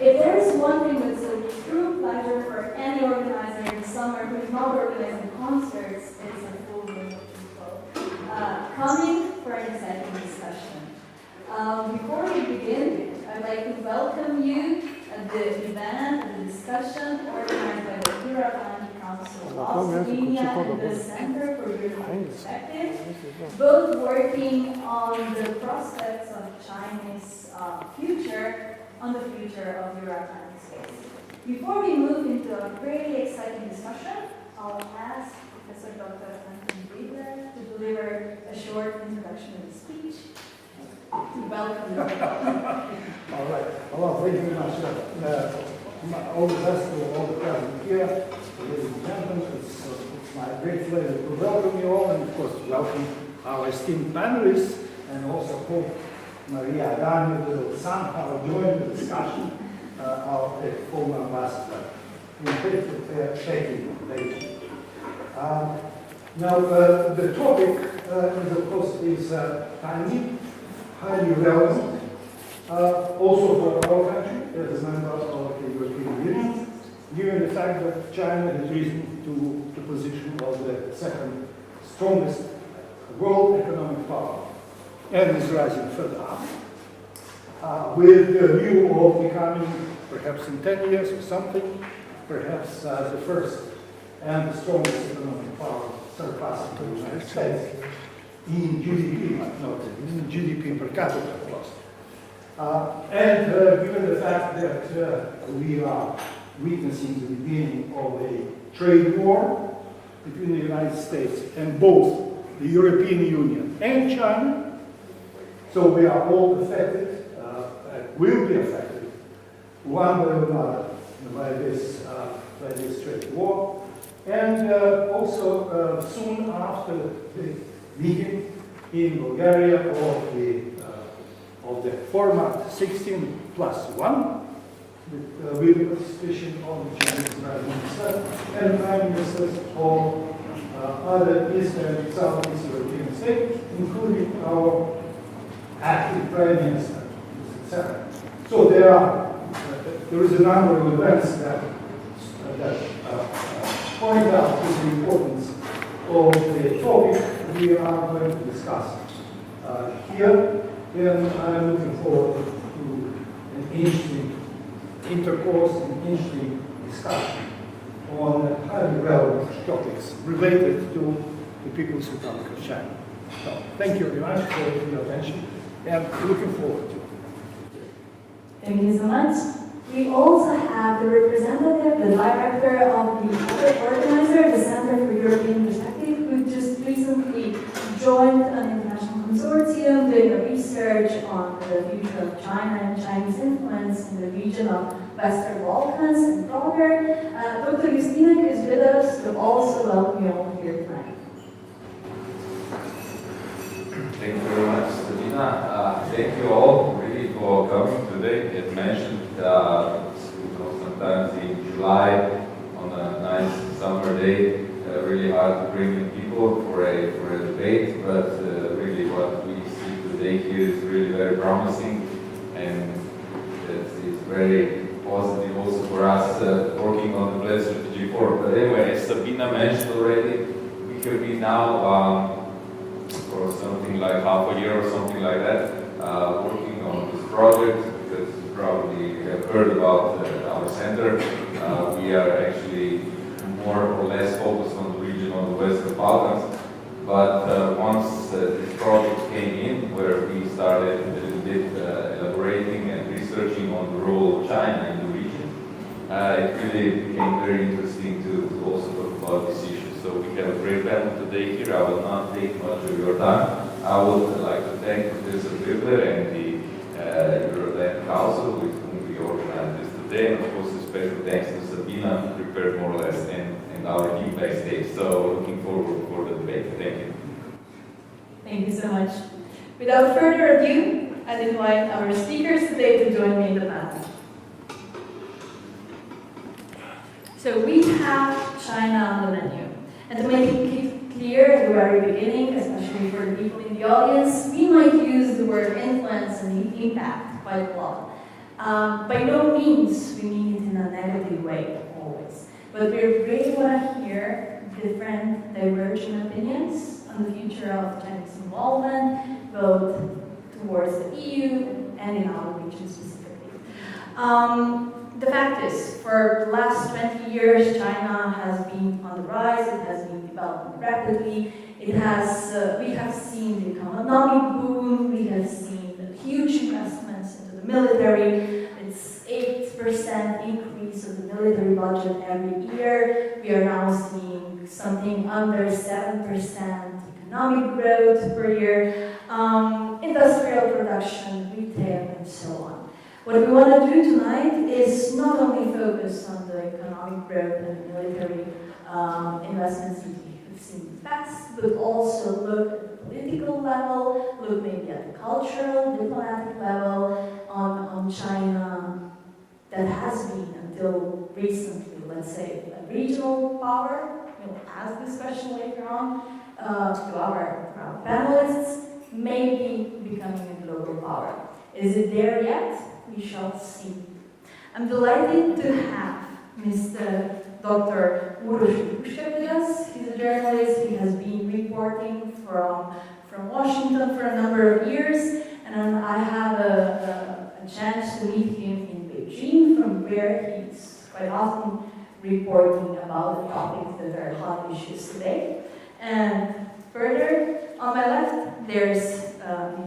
If there is one thing that's a true pleasure for any organizer in summer who is not organizing concerts, it's a full room of people coming for an exciting discussion. Before we begin, I'd like to welcome you at the event and the discussion organized by the European Council of Slovenia and the Center for European Perspective, both working on the prospects of Chinese future, on the future of European space. Before we move into a very exciting discussion, I'll ask Professor Dr. Anton Riedler to deliver a short introductory speech to welcome you. All right. Well, thank you very much. All the best to all the present here, ladies and gentlemen. It's my great pleasure to welcome you all, and of course welcome our esteemed panelists, and also hope Maria Adani will somehow join the discussion, our former ambassador in Keqiang, Beijing. Now, the topic is, of course, timely, highly relevant, also for our country as a member of the European Union, given the fact that China has risen to the position of the second strongest world economic power and is rising further up, with the view of becoming, perhaps in 10 years or something, perhaps the first and the strongest economic power, surpassing the United States in GDP, not in GDP per capita, of course. And given the fact that we are witnessing the beginning of a trade war between the United States and both the European Union and China, so we are all affected, will be affected, one way or another, by this trade war. And also soon after the meeting in Bulgaria of the format 16+1, with the participation of the Chinese Prime Minister and Prime Ministers of other Eastern and Southeast European states, including our active Prime Minister, etc. So there is a number of events that point out to the importance of the topic we are going to discuss here, and I'm looking forward to an interesting intercourse, an interesting discussion on highly relevant topics related to the People's Republic of China. So, thank you very much for your attention, and looking forward to it. Thank you so much. We also have the representative, the director of the other organizer, the Center for European Perspective, who just recently joined an international consortium doing a research on the future of China and Chinese influence in the region of Western Balkans and broader. Dr. Justinek is with us to also welcome you all here tonight. Thank you very much, Sabina. Thank you all really for coming today. As mentioned, sometimes in July on a nice summer day, really hard to bring in people for a debate, but really what we see today here is really very promising, and it's very positive also for us working on the Bled Strategy 4. But anyway, as Sabina mentioned already, we have been now for something like half a year or something like that, working on this project, because you probably have heard about our center. We are actually more or less focused on the region of the Western Balkans, but once this project came in, where we started a little bit elaborating and researching on the role of China in the region, it really became very interesting to also talk about this issue. So we have a great panel today here. I will not take much of your time. I would like to thank Professor Riedler and the European Council with whom we organized this today, and of course a special thanks to Sabina, who prepared more or less, and our team backstage. So looking forward for the debate. Thank you. Thank you so much. Without further ado, I'd invite our speakers today to join me in the panel. So we have China on the menu. And to make it clear at the very beginning, especially for the people in the audience, we might use the word influence and impact quite a lot. By no means we mean it in a negative way, always. But we really want to hear different divergent opinions on the future of Chinese involvement, both towards the EU and in our region specifically. The fact is, for the last 20 years, China has been on the rise, it has been developing rapidly, we have seen the economic boom, we have seen the huge investments into the military, it's 8% increase of the military budget every year, we are now seeing something under 7% economic growth per year, industrial production, retail, and so on. What we want to do tonight is not only focus on the economic growth and military investments that we've seen in the past, but also look at the political level, look maybe at the cultural, diplomatic level on China that has been until recently, let's say, a regional power. We'll ask this question later on to our panelists, maybe becoming a global power. Is it there yet? We shall see. I'm delighted to have Mr. Dr. Uroš Lipušček with us. He's a journalist. He has been reporting from Washington for a number of years, and I have a chance to meet him in Beijing, from where he's quite often reporting about the topics that are hot issues today. And further, on my left, there's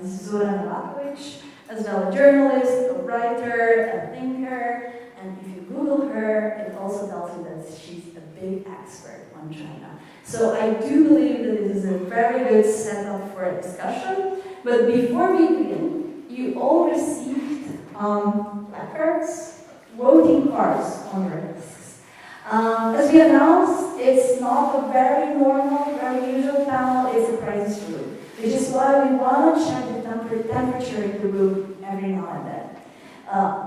Ms. Zorana Baković, as well a journalist, a writer, a thinker, and if you Google her, it also tells you that she's a big expert on China. So I do believe that this is a very good setup for a discussion. But before we begin, you all received placards, voting cards on your desks. As we announced, it's not a very normal, very usual panel, it's a crisis room, which is why we want to check the temperature in the room every now and then.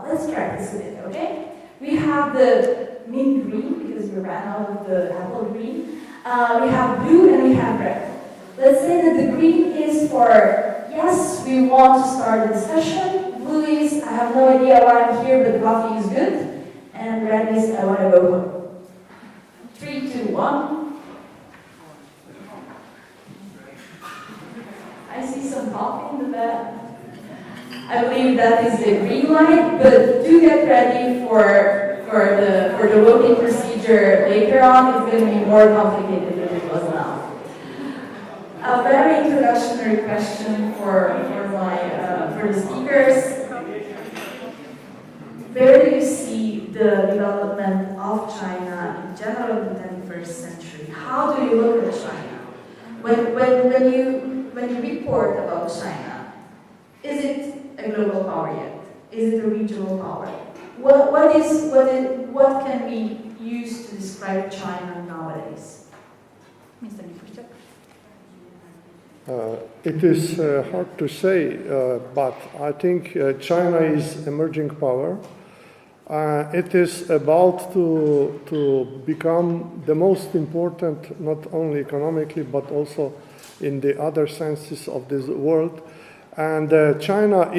Let's practice a bit, okay? We have the mint green, because we ran out of the apple green. We have blue and we have red. Let's say that the green is for, yes, we want to start the discussion. Blue is, I have no idea why I'm here, but coffee is good. And red is, I want to go home. 3, 2, 1. I see some coffee in the back. I believe that is the green light, but do get ready for the voting procedure later on. It's going to be more complicated than it was now. A very introductory question for the speakers. Where do you see the development of China in general in the 21st century? How do you look at China? When you report about China, is it a global power yet? Is it a regional power? What can we use to describe China nowadays? Mr. Lipušček? It is hard to say, but I think China is emerging power. It is about to become the most important, not only economically, but also in the other senses of this world. And China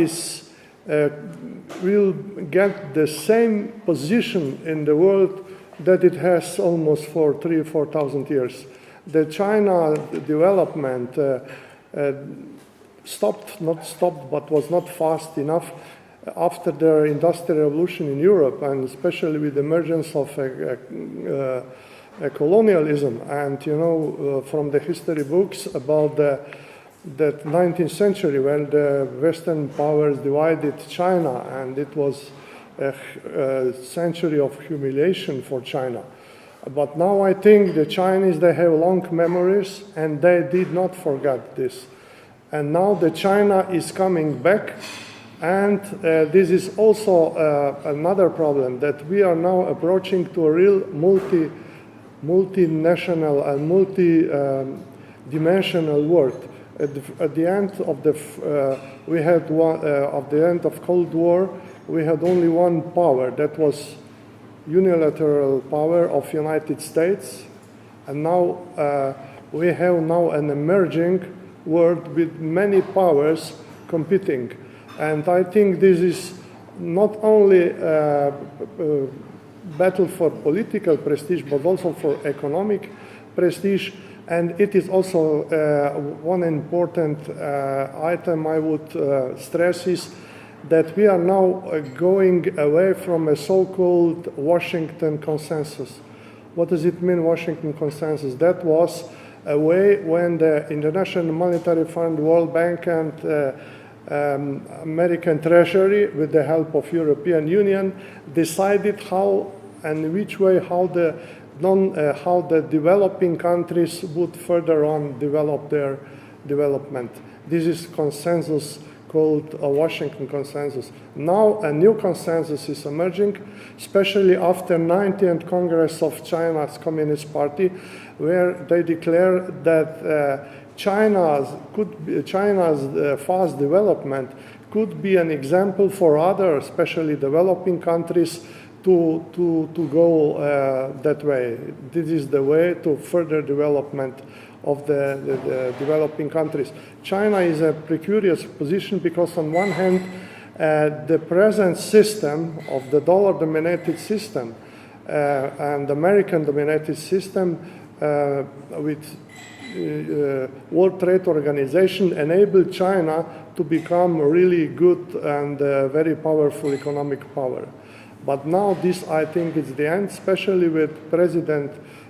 will get the same position in the world that it has almost for 3,000 or 4,000 years. The China development but was not fast enough after the Industrial Revolution in Europe, and especially with the emergence of colonialism. And you know from the history books about the 19th century when the Western powers divided China, and it was a century of humiliation for China. But now I think the Chinese, they have long memories and they did not forget this. And now the China is coming back, and this is also another problem, that we are now approaching to a real multinational and multi-dimensional world. At the end of the end of Cold War, we had only one power, that was unilateral power of United States, and now we have now an emerging world with many powers competing. And I think this is not only battle for political prestige, but also for economic prestige. And it is also one important item I would stress is that we are now going away from a so-called Washington consensus. What does it mean, Washington consensus? That was a way when the International Monetary Fund, World Bank, and American Treasury, with the help of European Union, decided how and which way how the developing countries would further on develop their development. This is consensus called a Washington consensus. Now a new consensus is emerging, especially after 90th Congress of China's Communist Party, where they declare that China's fast development could be an example for other, especially developing countries, to go that way. This is the way to further development of the developing countries. China is a precarious position because on one hand, the present system of the dollar-dominated system and American-dominated system with World Trade Organization enabled China to become really good and very powerful economic power. But now this, I think, is the end, especially with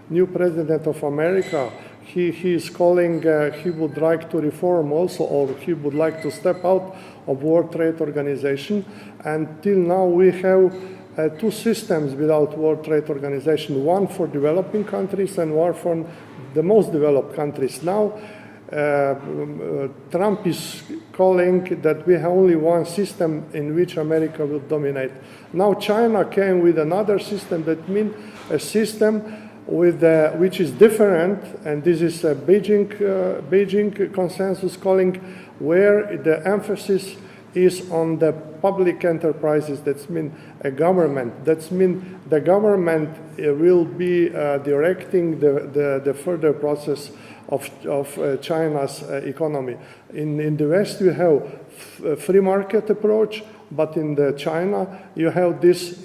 new president of America. He is calling, he would like to reform also, or he would like to step out of World Trade Organization. And till now we have two systems without World Trade Organization, one for developing countries and one for the most developed countries. Now Trump is calling that we have only one system in which America will dominate. Now China came with another system, that means a system with which is different, and this is a Beijing consensus calling, where the emphasis is on the public enterprises. That means a government. That means the government will be directing the further process of China's economy. In the West, you have a free market approach, but in China, you have this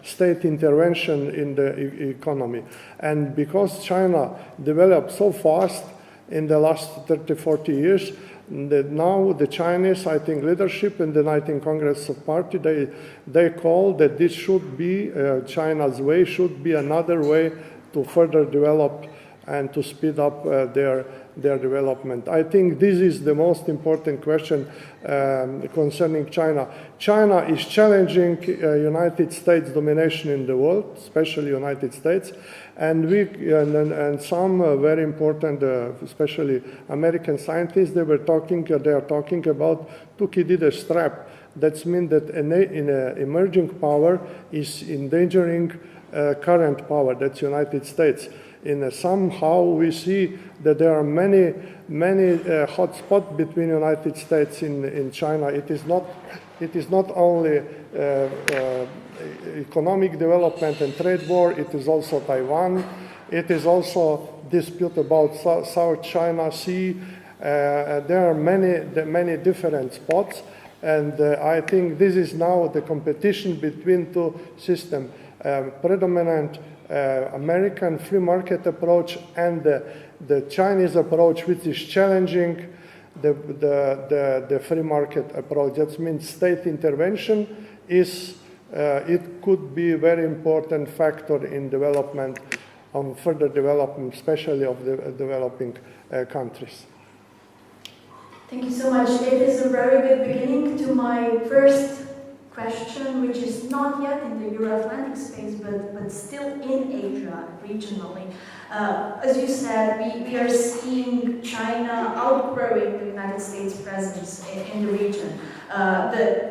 state intervention in the economy. And because China developed so fast in the last 30, 40 years, now the Chinese, I think, leadership in the 19th Congress of Party, they call that this should be, China's way should be another way to further develop and to speed up their development. I think this is the most important question concerning China. China is challenging United States domination in the world, especially United States, and some very important, especially American scientists, they are talking about Thucydides trap. That means that an emerging power is endangering current power, that's United States. Somehow we see that there are many hotspots between United States and China. It is not only economic development and trade war. It is also Taiwan. It is also dispute about South China Sea. There are many different spots, and I think this is now the competition between two systems, predominant American free market approach and the Chinese approach, which is challenging the free market approach. That means state intervention it could be a very important factor in development, on further development, especially of the developing countries. Thank you so much. It is a very good beginning to my first question, which is not yet in the Euro-Atlantic space, but still in Asia regionally. As you said, we are seeing China outgrowing the United States presence in the region.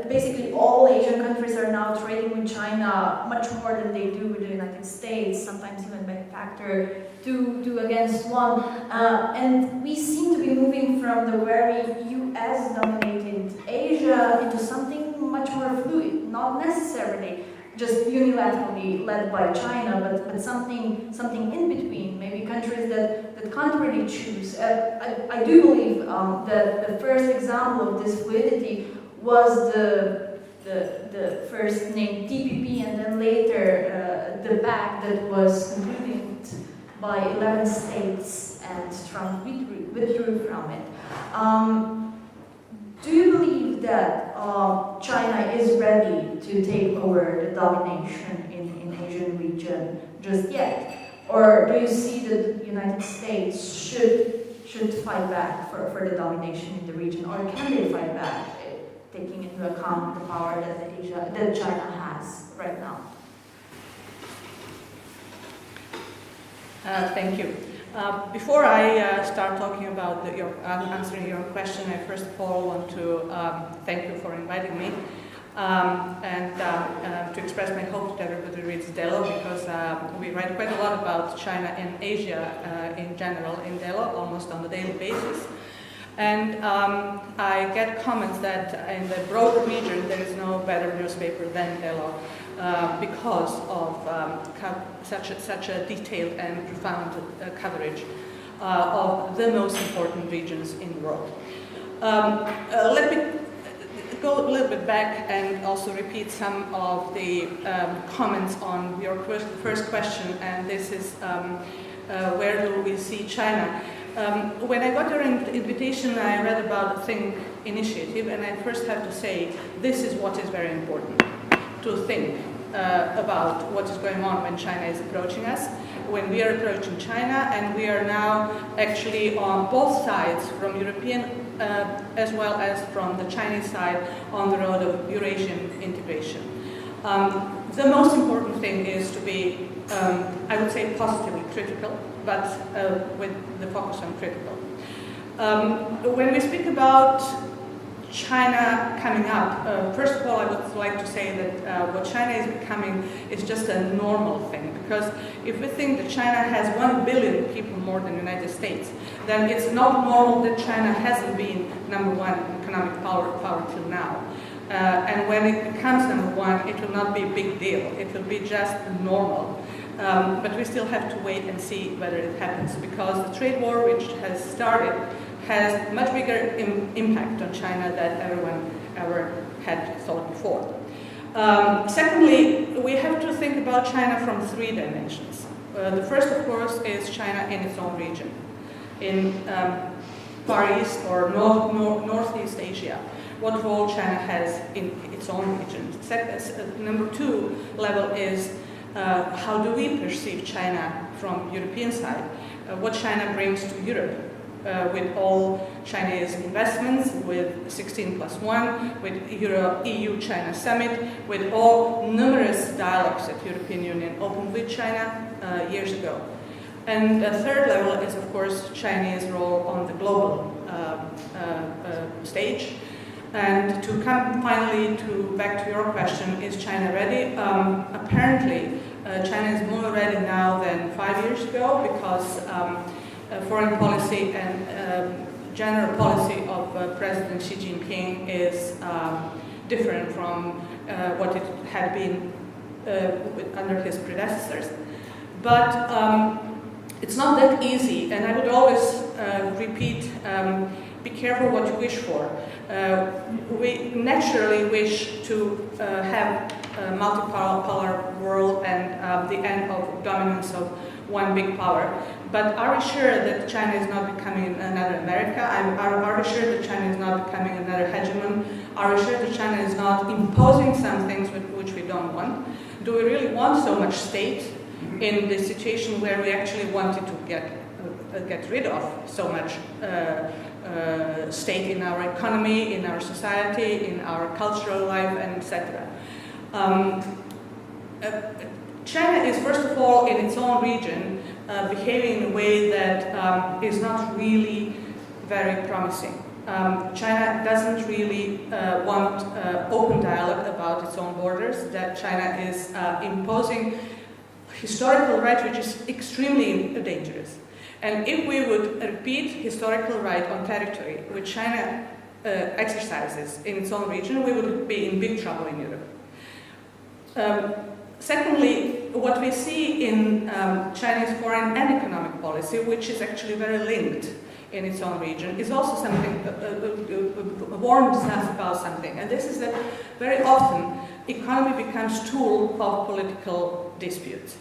Basically all Asian countries are now trading with China much more than they do with the United States, sometimes even by a factor 2 against 1. And we seem to be moving from the very US-dominated Asia into something much more fluid, not necessarily just unilaterally led by China, but something in between, maybe countries that can't really choose. I do believe that the first example of this fluidity was the the first named TPP and then later the pact that was concluded by 11 states and Trump withdrew from it. Do you believe that China is ready to take over the domination in Asian region just yet? Or do you see that the United States should fight back for the domination in the region? Or can they fight back, taking into account the power that China has right now? Thank you. Before I start talking about answering your question, I first of all want to thank you for inviting me and to express my hope that everybody reads Delo, because we write quite a lot about China and Asia in general in Delo, almost on a daily basis. And I get comments that in the broader region there is no better newspaper than Delo because of such a detailed and profound coverage of the most important regions in the world. Let me go a little bit back and also repeat some of the comments on your first question, and this is where do we see China? When I got your invitation, I read about the Think initiative, and I first have to say this is what is very important, to think about what is going on when China is approaching us, when we are approaching China, and we are now actually on both sides, from European as well as from the Chinese side, on the road of Eurasian integration. The most important thing is to be, I would say, positively critical, but with the focus on critical. When we speak about China coming up, first of all, I would like to say that what China is becoming is just a normal thing, because if we think that China has 1 billion people more than the United States, then it's not normal that China hasn't been number one economic power till now. And when it becomes number one, it will not be a big deal. It will be just normal. But we still have to wait and see whether it happens, because the trade war which has started has much bigger impact on China than everyone ever had thought before. Secondly, we have to think about China from 3 dimensions. The first, of course, is China in its own region, in Far East or Northeast Asia. What role China has in its own region. Number 2 level is how do we perceive China from European side? What China brings to Europe with all Chinese investments, with 16+1, with EU-China summit, with all numerous dialogues that European Union opened with China years ago. And the third level is, of course, Chinese role on the global stage. And to come finally back to your question, is China ready? Apparently, China is more ready now than 5 years ago, because foreign policy and general policy of President Xi Jinping is different from what it had been under his predecessors. But it's not that easy, and I would always repeat, be careful what you wish for. We naturally wish to have a multipolar world and the end of dominance of one big power. But are we sure that China is not becoming another America? Are we sure that China is not becoming another hegemon? Are we sure that China is not imposing some things which we don't want? Do we really want so much state in the situation where we actually wanted to get rid of so much state in our economy, in our society, in our cultural life, and etc.? China is, first of all, in its own region, behaving in a way that is not really very promising. China doesn't really want open dialogue about its own borders, that China is imposing historical right which is extremely dangerous. And if we would repeat historical right on territory which China exercises in its own region, we would be in big trouble in Europe. Secondly, what we see in Chinese foreign and economic policy, which is actually very linked in its own region is also something, warns us about something. And this is that very often economy becomes tool of political disputes.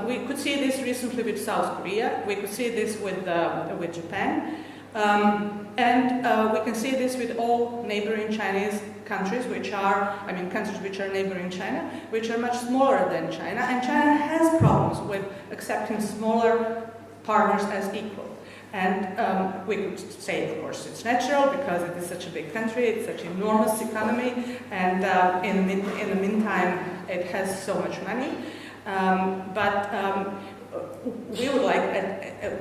We could see this recently with South Korea, we could see this with Japan, and we can see this with all neighboring Chinese countries, countries which are neighboring China, which are much smaller than China, and China has problems with accepting smaller partners as equal. And we could say, of course, it's natural because it is such a big country, it's such an enormous economy, and in the meantime, it has so much money. We would like,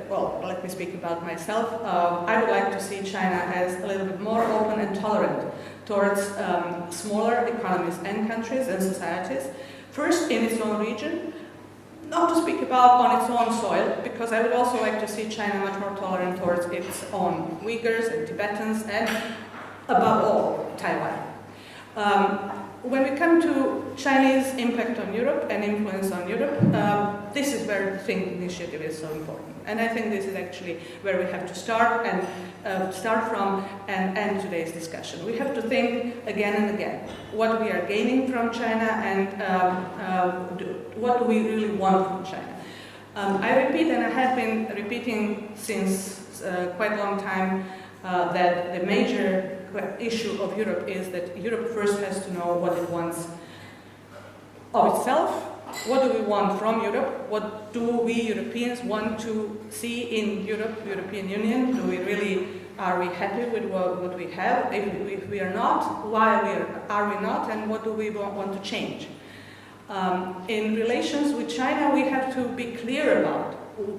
well, let me speak about myself. I would like to see China as a little bit more open and tolerant towards smaller economies and countries and societies. First, in its own region, not to speak about on its own soil, because I would also like to see China much more tolerant towards its own Uyghurs and Tibetans, and above all, Taiwan. When we come to Chinese impact on Europe and influence on Europe, this is where the Think initiative is so important. And I think this is actually where we have to start from and end today's discussion. We have to think again and again what we are gaining from China and what do we really want from China. I repeat, and I have been repeating since quite a long time, that the major issue of Europe is that Europe first has to know what it wants of itself. What do we want from Europe? What do we Europeans want to see in European Union? Are we happy with what we have? If we are not, why are we not? And what do we want to change? In relations with China, we have to be clear about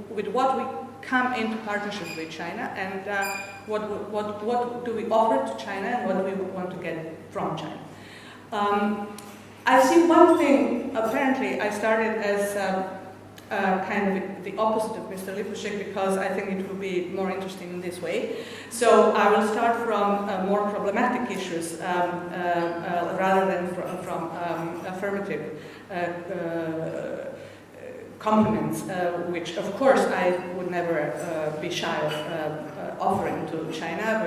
with what we come into partnership with China, and what do we offer to China, and what do we want to get from China. I see one thing. Apparently, I started as kind of the opposite of Mr. Lipušček, because I think it will be more interesting in this way. So I will start from more problematic issues rather than from affirmative compliments, which of course I would never be shy of offering to China,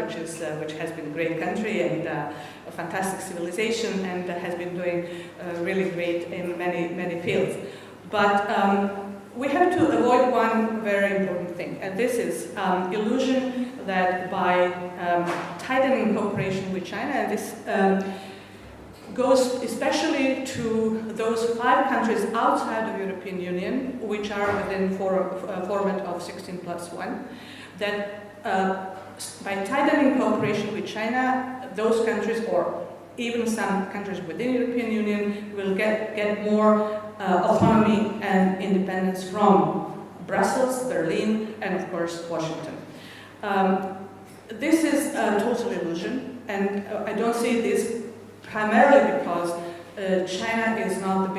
which has been a great country and a fantastic civilization, and has been doing really great in many fields. But we have to avoid one very important thing, and this is illusion that by tightening cooperation with China, and this goes especially to those 5 countries outside the European Union, which are within format of 16+1, that by tightening cooperation with China, those countries, or even some countries within the European Union, will get more autonomy and independence from Brussels, Berlin, and of course Washington. This is a total illusion, and I don't see this primarily because China is not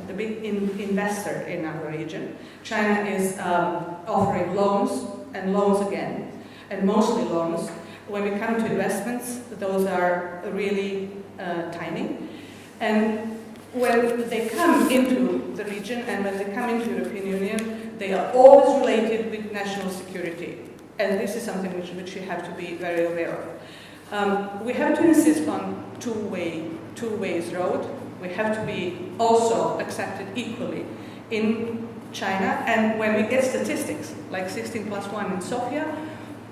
the big investor in our region. China is offering loans and loans again, and mostly loans. When we come to investments, those are really tiny. And when they come into the region and when they come into the European Union, they are always related with national security. And this is something which we have to be very aware of. We have to insist on two-ways road. We have to be also accepted equally in China. And when we get statistics, like 16+1 in Sofia,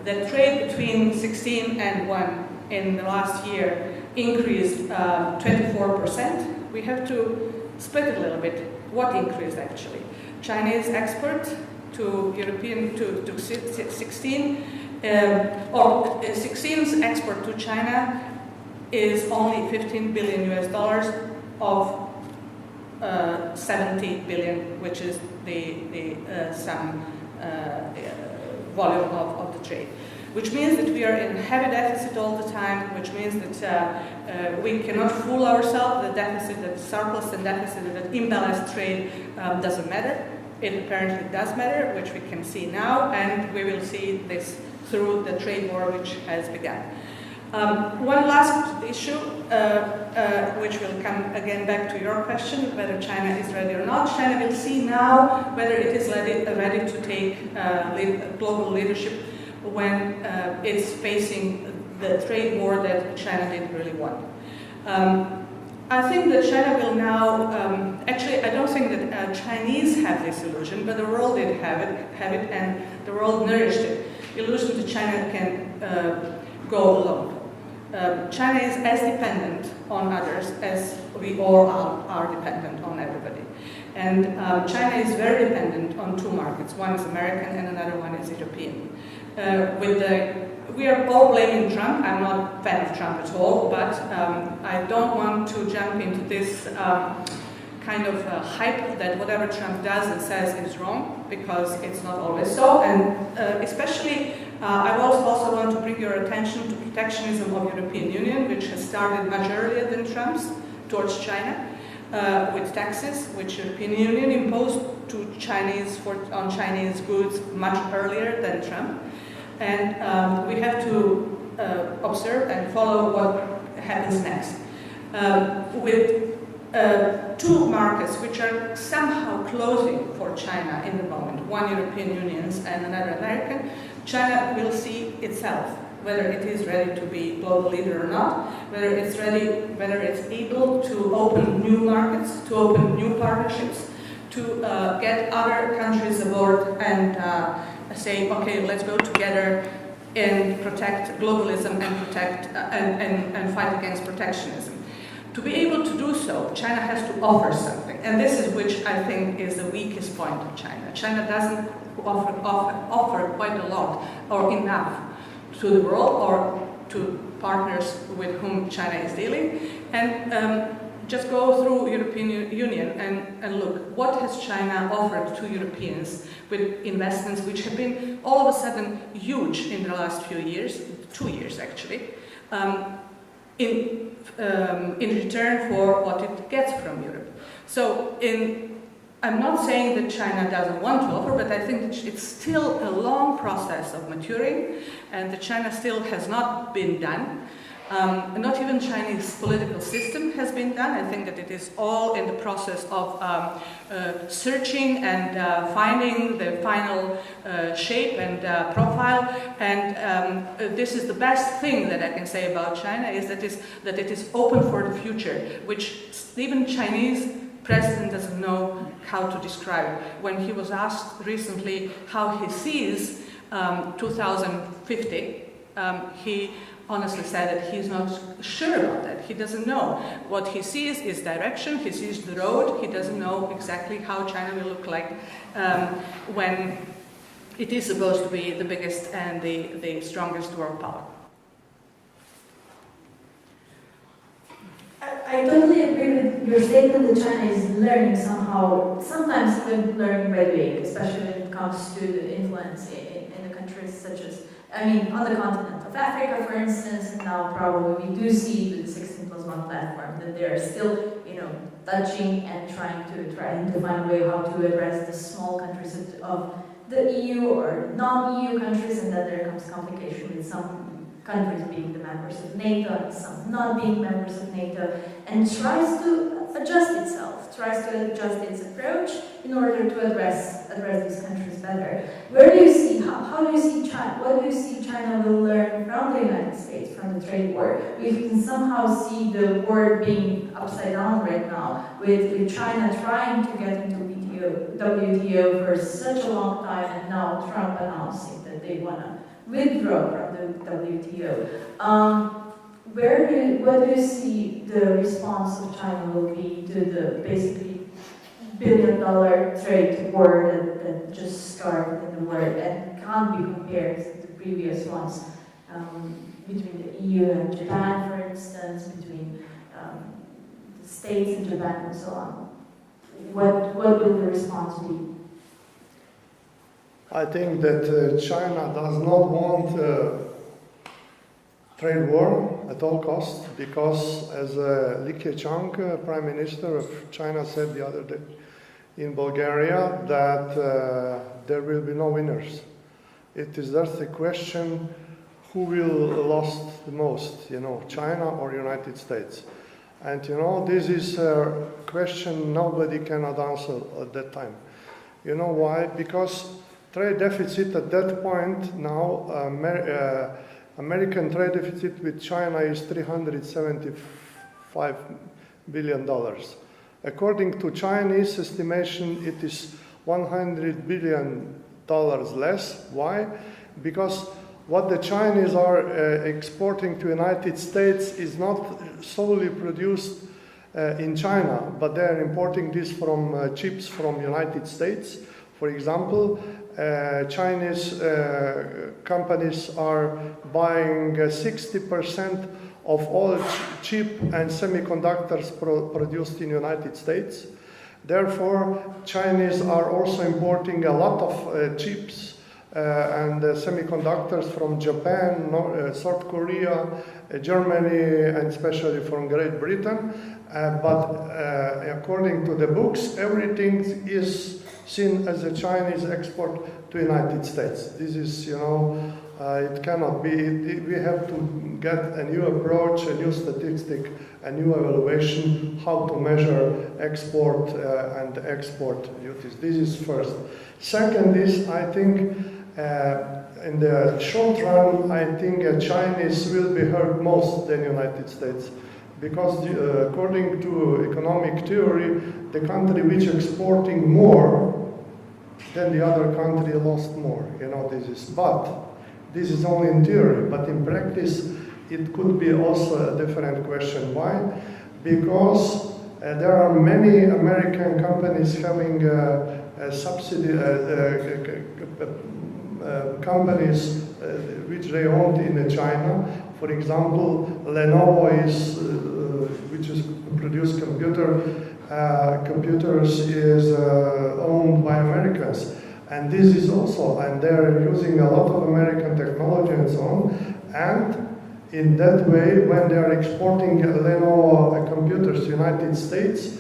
the trade between 16 and 1 in the last year increased 24%. We have to split it a little bit. What increased actually? Chinese export to European to 16, or 16's export to China is only $15 billion of 70 billion, which is the sum volume of the trade. Which means that we are in heavy deficit all the time, which means that we cannot fool ourselves. The deficit, that surplus and deficit, that imbalanced trade doesn't matter. It apparently does matter, which we can see now, and we will see this through the trade war which has begun. One last issue, which will come again back to your question, whether China is ready or not. China will see now whether it is ready to take global leadership when it's facing the trade war that China didn't really want. I think that China will now, actually I don't think that Chinese have this illusion, but the world did have it and the world nourished it. Illusion that China can go alone. China is as dependent on others as we all are dependent on everybody. And China is very dependent on two markets. One is American and another one is European. We are all blaming Trump. I'm not a fan of Trump at all, but I don't want to jump into this kind of hype that whatever Trump does and says is wrong, because it's not always so. And especially, I also want to bring your attention to protectionism of European Union, which has started much earlier than Trump's towards China, with taxes, which European Union imposed to on Chinese goods much earlier than Trump. And we have to observe and follow what happens next. With two markets which are somehow closing for China in the moment, one European Union and another American, China will see itself, whether it is ready to be global leader or not, whether it's able to open new markets, to open new partnerships, to get other countries aboard and say, okay, let's go together and protect globalism and protect and fight against protectionism. To be able to do so, China has to offer something, and this is which I think is the weakest point of China. China doesn't offer quite a lot or enough to the world or to partners with whom China is dealing, and just go through European Union and look, what has China offered to Europeans with investments which have been all of a sudden huge in the last few years, 2 years actually, in return for what it gets from Europe. So I'm not saying that China doesn't want to offer, but I think that it's still a long process of maturing, and that China still has not been done. Not even Chinese political system has been done. I think that it is all in the process of searching and finding the final shape and profile. And this is the best thing that I can say about China, is that it is open for the future, which even Chinese president doesn't know how to describe. When he was asked recently how he sees 2050, he honestly said that he's not sure about that. He doesn't know. What he sees is direction, he sees the road, he doesn't know exactly how China will look like when it is supposed to be the biggest and the strongest world power. I totally agree with your statement that China is learning somehow, sometimes even learning by doing, especially when it comes to the influence in the countries such as, on the continent of Africa, for instance, and now probably we do see with the 16+1 platform that they're still, touching and trying to find a way how to address the small countries of the EU or non-EU countries, and then there comes complication with some countries being the members of NATO and some not being members of NATO, and tries to adjust itself, tries to adjust its approach in order to address these countries better. Where do you see, how do you see China, what do you see China will learn from the United States, from the trade war? We can somehow see the world being upside down right now, with China trying to get into WTO for such a long time, and now Trump announcing that they want to withdraw from the WTO. What do you see the response of China will be to the basically billion-dollar trade war that just started in the world and can't be compared to the previous ones, between the EU and Japan, for instance, between the States and Japan and so on? What will the response be? I think that China does not want trade war at all costs, because as Li Keqiang, Prime Minister of China, said the other day in Bulgaria, that there will be no winners. It is just a question who will lost the most, China or United States. And this is a question nobody cannot answer at that time. You know why? Because trade deficit at that point now, American trade deficit with China is $375 billion. According to Chinese estimation, it is $100 billion less. Why? Because what the Chinese are exporting to United States is not solely produced in China, but they are importing this from chips from United States. For example, Chinese companies are buying 60% of all chip and semiconductors produced in United States. Therefore, Chinese are also importing a lot of chips and semiconductors from Japan, South Korea, Germany, and especially from Great Britain. But according to the books, everything is seen as a Chinese export to United States. This is, it cannot be. We have to get a new approach, a new statistic, a new evaluation, how to measure export and export duties. This is first. Second is, I think, in the short run, I think Chinese will be hurt most than United States. Because according to economic theory, the country which is exporting more than the other country lost more. This is only in theory, but in practice, it could be also a different question. Why? Because there are many American companies having subsidy companies which they owned in China. For example, Lenovo which is produce computers is owned by Americans. And this is also, and they're using a lot of American technology and so on. And in that way, when they are exporting Lenovo computers to United States,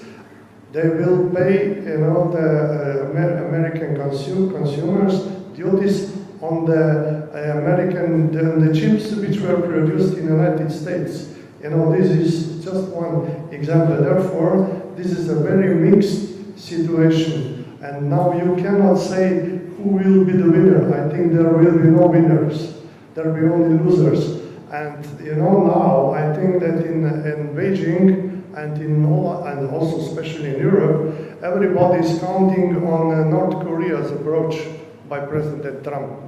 they will pay, the American consumers duties on the chips which were produced in the United States. This is just one example. Therefore, this is a very mixed situation. And now you cannot say who will be the winner. I think there will be no winners. There will be only losers. And now I think that in Beijing and also especially in Europe, everybody is counting on North Korea's approach by President Trump.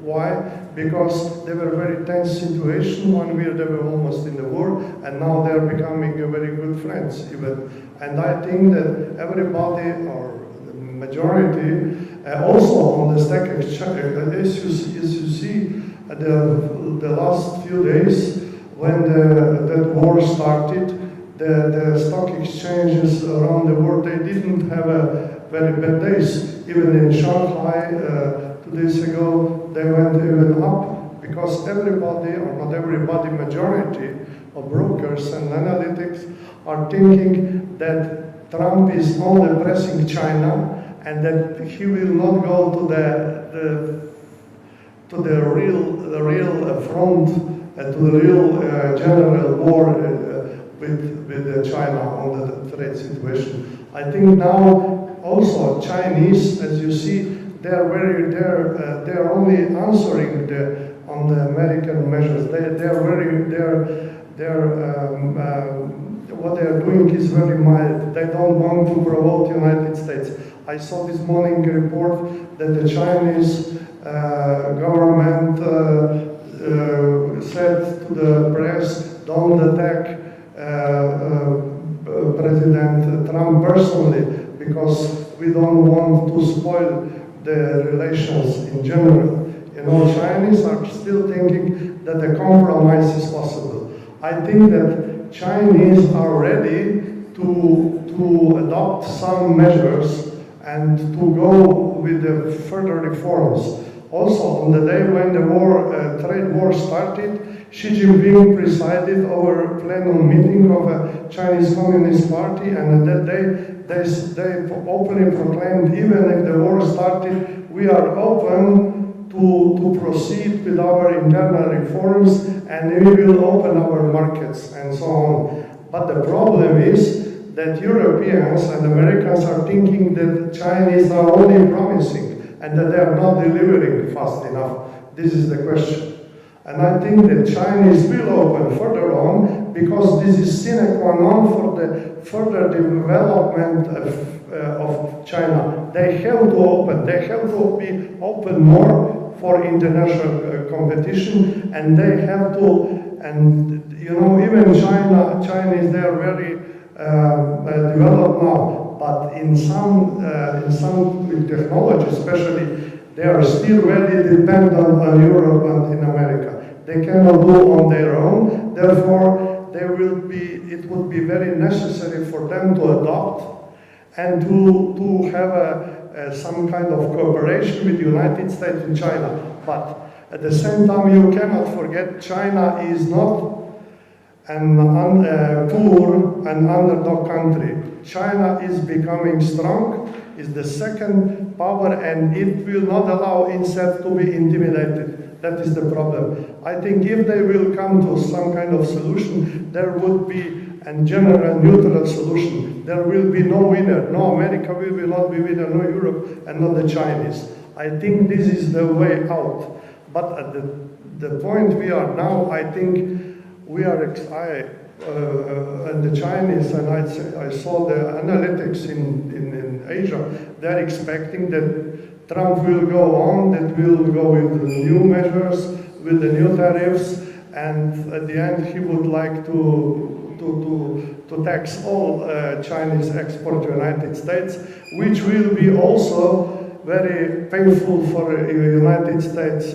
Why? Because they were a very tense situation. 1 year they were almost in the war, and now they are becoming very good friends even. And I think that everybody, or the majority, also on the stock exchange, as you see, the last few days when that war started, the stock exchanges around the world, they didn't have a very bad days. Even in Shanghai, 2 days ago, they went even up because everybody, or not everybody, majority of brokers and analytics are thinking that Trump is only pressing China and that he will not go to the real front, to the real general war with China on the trade situation. I think now also Chinese, as you see, they're only answering on the American measures. What they are doing is very mild. They don't want to provoke the United States. I saw this morning a report that the Chinese government said to the press, don't attack President Trump personally, because we don't want to spoil the relations in general. Chinese are still thinking that a compromise is possible. I think that Chinese are ready to adopt some measures and to go with the further reforms. Also, on the day when the trade war started, Xi Jinping presided over a plenum meeting of a Chinese Communist Party, and on that day they openly proclaimed, even if the war started, we are open to proceed with our internal reforms, and we will open our markets and so on. But the problem is that Europeans and Americans are thinking that Chinese are only promising and that they are not delivering fast enough. This is the question. And I think the Chinese will open further on, because this is sine qua non for the further development of China. They have to open. They have to be open more for international competition, and they have to, and you know, even Chinese, they are very developed now, but in some technology especially, they are still very dependent on Europe and in America. They cannot do on their own, therefore it would be very necessary for them to adopt and to have some kind of cooperation with the United States and China. But at the same time, you cannot forget China is not a poor and underdog country. China is becoming strong, is the second power, and it will not allow itself to be intimidated. That is the problem. I think if they will come to some kind of solution, there would be a general neutral solution. There will be no winner. No America will not be winner, no Europe, and not the Chinese. I think this is the way out. But at the point we are now, I think we are, and the Chinese, and I saw the analytics in Asia, they're expecting that Trump will go on, that will go with the new measures, with the new tariffs, and at the end he would like to tax all Chinese export to the United States, which will be also very painful for United States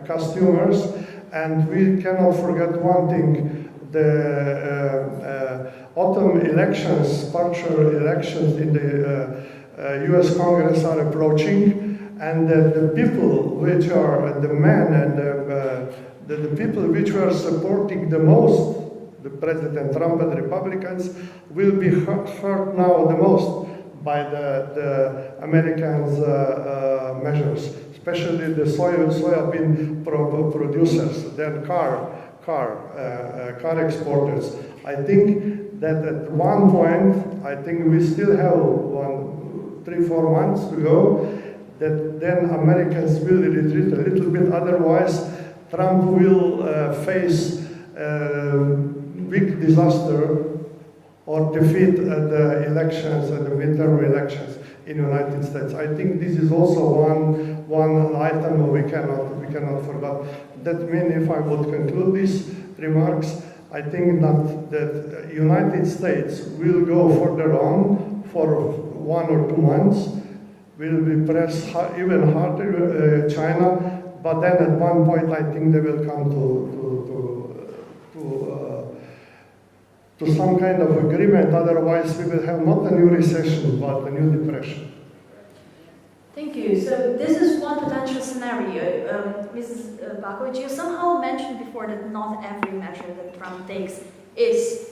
customers. And we cannot forget one thing: the autumn elections, partial elections in the U.S. Congress are approaching, and the people which are the men and the people which were supporting the most the President Trump and Republicans will be hurt now the most by the Americans' measures, especially the soybean producers, then car exporters. I think that at one point, I think we still have 3-4 months to go, that then Americans will retreat a little bit, otherwise Trump will face big disaster or defeat at the elections, at the midterm elections in the United States. I think this is also one item we cannot forget. That means, if I would conclude these remarks, I think that United States will go further on for 1 or 2 months, will be pressed even harder China, but then at one point I think they will come to some kind of agreement. Otherwise we will have not a new recession but a new depression. Thank you. So this is one potential scenario. Mrs. Baković, you somehow mentioned before that not every measure that Trump takes is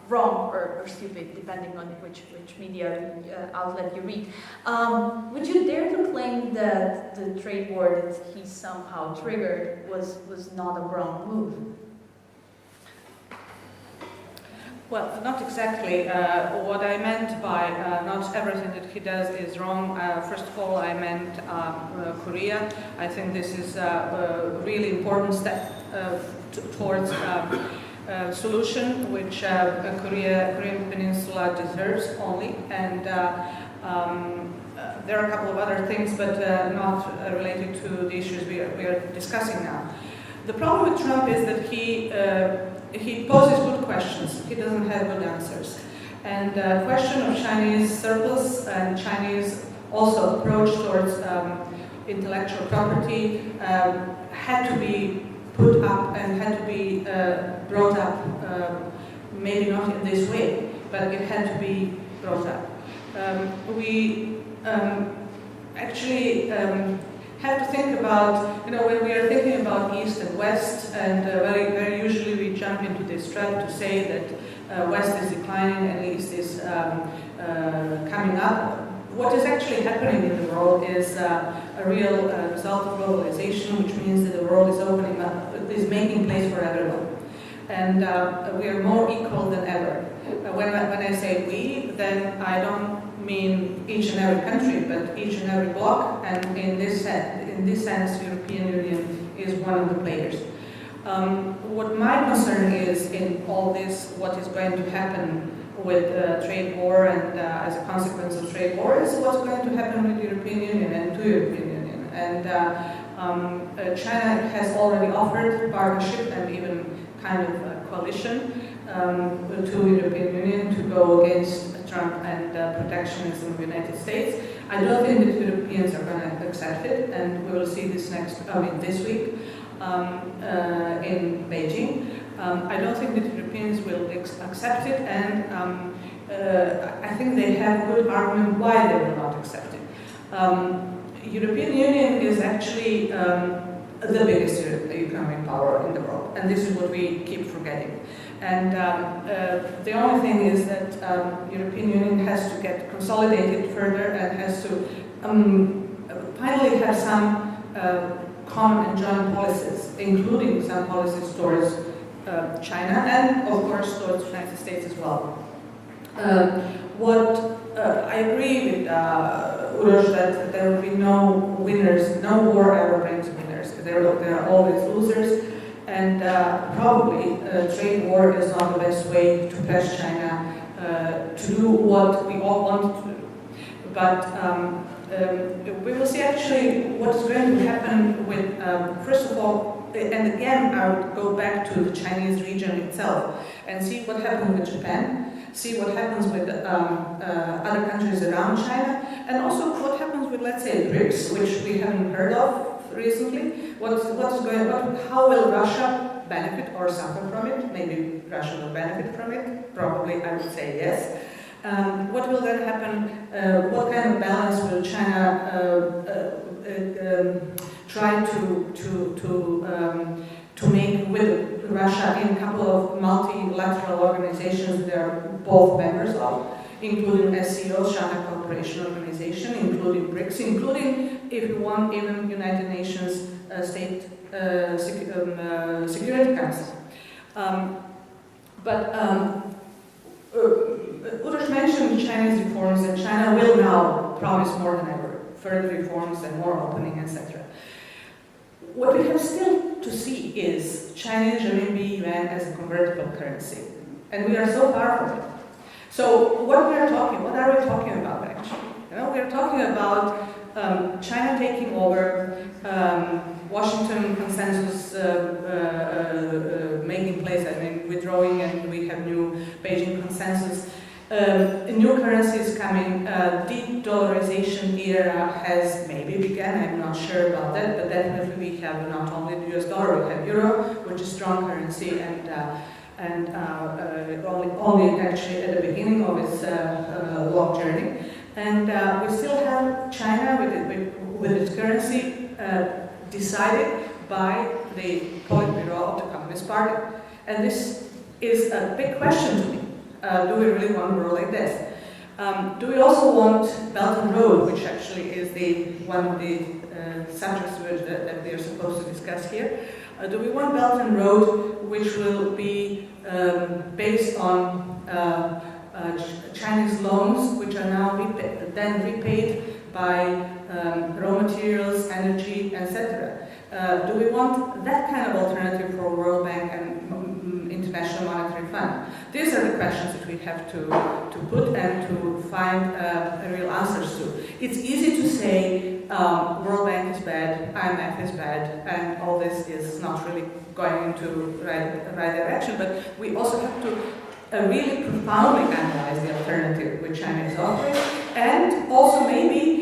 wrong or stupid, depending on which media outlet you read. Would you dare to claim that the trade war that he somehow triggered was not a wrong move? Well, not exactly. What I meant by not everything that he does is wrong, first of all, I meant Korea. I think this is a really important step towards solution which Korean Peninsula deserves only. And there are a couple of other things, but not related to the issues we are discussing now. The problem with Trump is that he poses good questions. He doesn't have good answers. And the question of Chinese surplus and Chinese also approach towards intellectual property had to be put up and had to be brought up, maybe not in this way, but it had to be brought up. We actually have to think about, when we are thinking about East and West, and very usually we jump into this trap to say that West is declining and East is coming up. What is actually happening in the world is a real result of globalization, which means that the world is opening up, is making place for everyone. and we are more equal than ever. When I say we, then I don't mean each and every country, but each and every bloc, and in this sense, European Union is one of the players. What my concern is in all this, what is going to happen with trade war and as a consequence of trade war is what's going to happen with the European Union and to European Union. And China has already offered partnership and even kind of a coalition to European Union to go against Trump and protectionism of the United States. I don't think that Europeans are going to accept it, and we will see this this week in Beijing. I don't think that Europeans will accept it, and I think they have a good argument why they will not accept it. European Union is actually the biggest economic power in the world, and this is what we keep forgetting. And the only thing is that European Union has to get consolidated further and has to finally have some common and joint policies, including some policies towards China and, of course, towards the United States as well. I agree with Uroš that there will be no winners, no war ever brings winners. There are always losers, and probably trade war is not the best way to press China to do what we all want to do. But we will see actually what is going to happen with, first of all, and again I would go back to the Chinese region itself and see what happened with Japan, see what happens with other countries around China, and also what happens with, let's say, BRICS, which we haven't heard of recently. What's going on? How will Russia benefit or suffer from it? Maybe Russia will benefit from it. Probably, I would say yes. What will then happen? What kind of balance will China try to make with Russia in a couple of multilateral organizations they are both members of, including SCO, Shanghai Cooperation Organization, including BRICS, including, if you want, even United Nations State Security Council. Uroš mentioned Chinese reforms, and China will now promise more than ever further reforms and more opening, etc. What we have still to see is Chinese renminbi yuan as a convertible currency, and we are so far from it. So what are we talking about actually? We are talking about China taking over, Washington consensus making place, withdrawing, and we have new Beijing consensus. New currencies coming, de-dollarization era has maybe begun, I'm not sure about that, but definitely we have not only the US dollar, we have euro, which is strong currency, and only actually at the beginning of its long journey. And we still have China with its currency decided by the Politburo of the Communist Party. And this is a big question to me. Do we really want a world like this? Do we also want Belt and Road, which actually is one of the subjects that we are supposed to discuss here? Do we want Belt and Road, which will be based on Chinese loans, which are now then repaid by raw materials, energy, etc.? Do we want that kind of alternative for World Bank and International Monetary Fund? These are the questions that we have to put and to find real answers to. It's easy to say World Bank is bad, IMF is bad, and all this is not really going into right direction, but we also have to really profoundly analyze the alternative which China is offering, and also maybe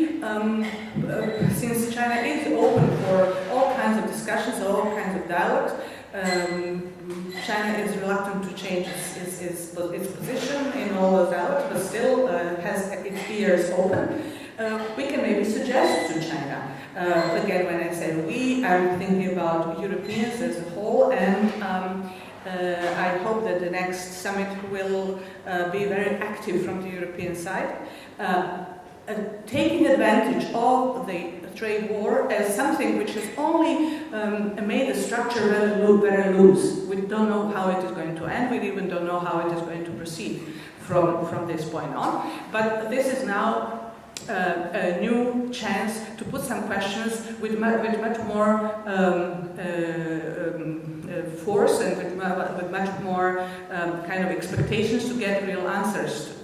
since China is open for all kinds of discussions, all kinds of dialogues, China is reluctant to change its position in all those dialogues, but still has its ears open. We can maybe suggest to China, again when I say we, I'm thinking about Europeans as a whole, and I hope that the next summit will be very active from the European side, taking advantage of the trade war as something which has only made the structure very loose. We don't know how it is going to end. We even don't know how it is going to proceed from this point on. But this is now a new chance to put some questions with much more force and with much more kind of expectations to get real answers.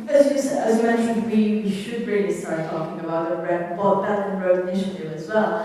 As you mentioned, we should really start talking about the Belt and Road Initiative as well.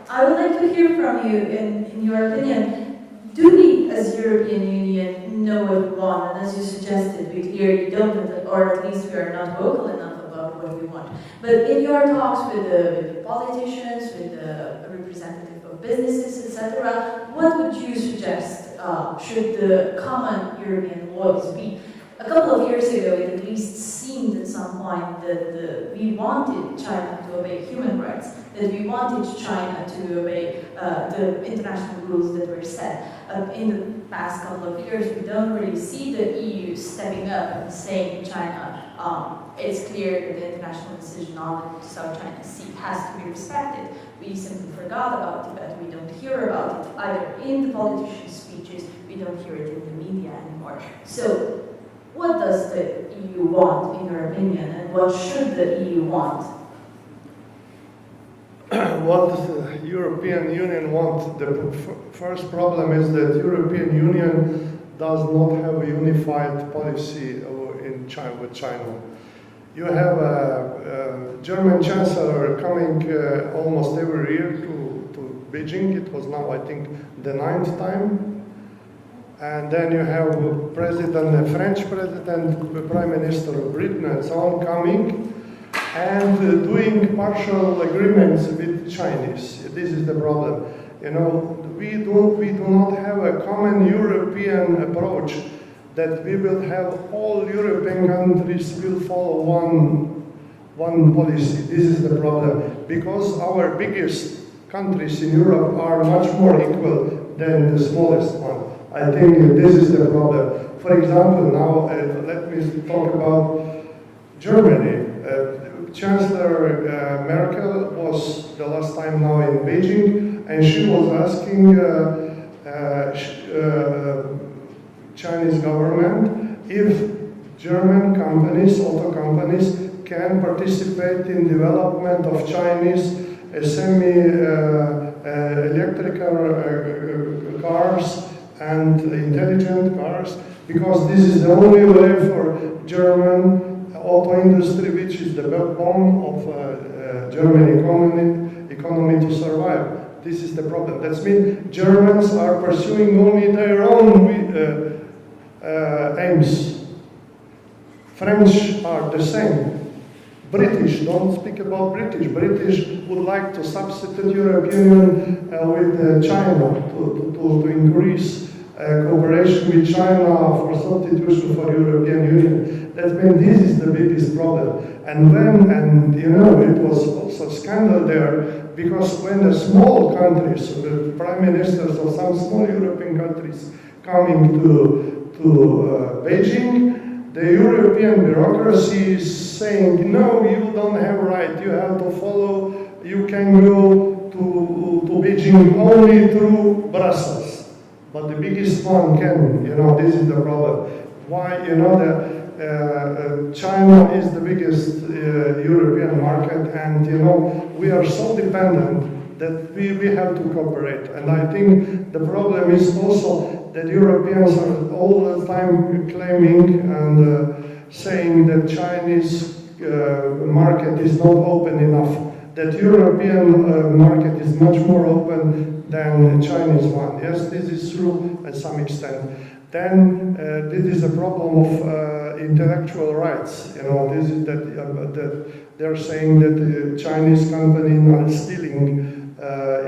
I would like to hear from you, in your opinion, do we as European Union know what we want? And as you suggested, we clearly don't, or at least we are not vocal enough about what we want. But in your talks with the politicians, with the representative of businesses, etc., what would you suggest should the common European laws be? A couple of years ago, it at least seemed at some point that we wanted China to obey human rights, that we wanted China to obey the international rules that were set. In the past couple of years, we don't really see the EU stepping up and saying to China, it's clear that the international decision on the South China Sea has to be respected. We simply forgot about Tibet. We don't hear about it either in the politicians' speeches, we don't hear it in the media anymore. So, what does the EU want, in your opinion, and what should the EU want? What does the European Union want? The first problem is that European Union does not have a unified policy in China, with China. You have a German Chancellor coming almost every year to Beijing. It was now, I think, the 9th time. And then you have the French President, the Prime Minister of Britain, and so on coming and doing partial agreements with Chinese. This is the problem. You know, we do not have a common European approach that we will have all European countries will follow one policy. This is the problem. Because our biggest countries in Europe are much more equal than the smallest one. I think this is the problem. For example, now let me talk about Germany. Chancellor Merkel was the last time now in Beijing, and she was asking Chinese government if German companies, auto companies, can participate in development of Chinese semi-electrical cars and intelligent cars, because this is the only way for German auto industry, which is the backbone of German economy to survive. This is the problem. That means Germans are pursuing only their own aims. French are the same. British, don't speak about British. British would like to substitute European Union with China to increase cooperation with China for substitution for European Union. That means this is the biggest problem. And you know, it was also a scandal there, because when the small countries, the prime ministers of some small European countries coming to Beijing, the European bureaucracy is saying, no, you don't have right, you have to follow, you can go to Beijing only through Brussels. But the biggest one can, you know, this is the problem. Why, you know, China is the biggest European market, and, you know, we are so dependent that we have to cooperate. And I think the problem is also that Europeans are all the time claiming and saying that Chinese market is not open enough, that European market is much more open than the Chinese one. Yes, this is true at some extent. Then this is a problem of intellectual rights. You know, this is that they're saying that the Chinese companies are stealing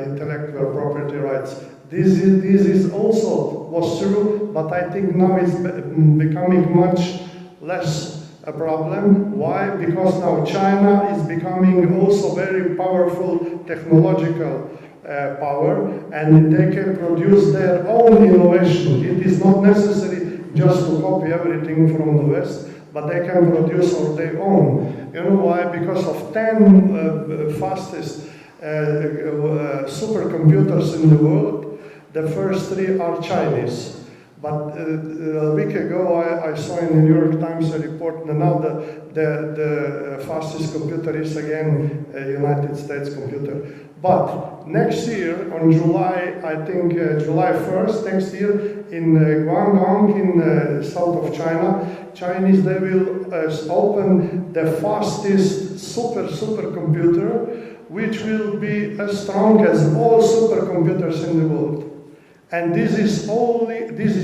intellectual property rights. This is also was true, but I think now it's becoming much less a problem. Why? Because now China is becoming also very powerful technological power, and they can produce their own innovation. It is not necessary just to copy everything from the West. but they can produce on their own. You know why? Because of 10 fastest supercomputers in the world, the first 3 are Chinese. But a week ago, I saw in the New York Times a report that now the fastest computer is again a United States computer. But next year, on July, I think July 1st, next year, in Guangdong, in south of China, Chinese, they will open the fastest supercomputer, which will be as strong as all supercomputers in the world. And this is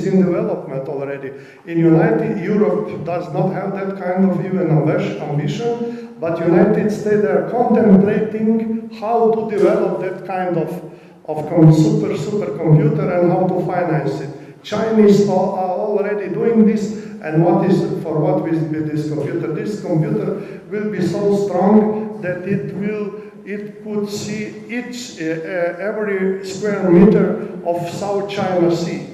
in development already. In Europe does not have that kind of even ambition, but United States are contemplating how to develop that kind of supercomputer and how to finance it. Chinese are already doing this, and what will be this computer? This computer will be so strong that it could see every square meter of South China Sea.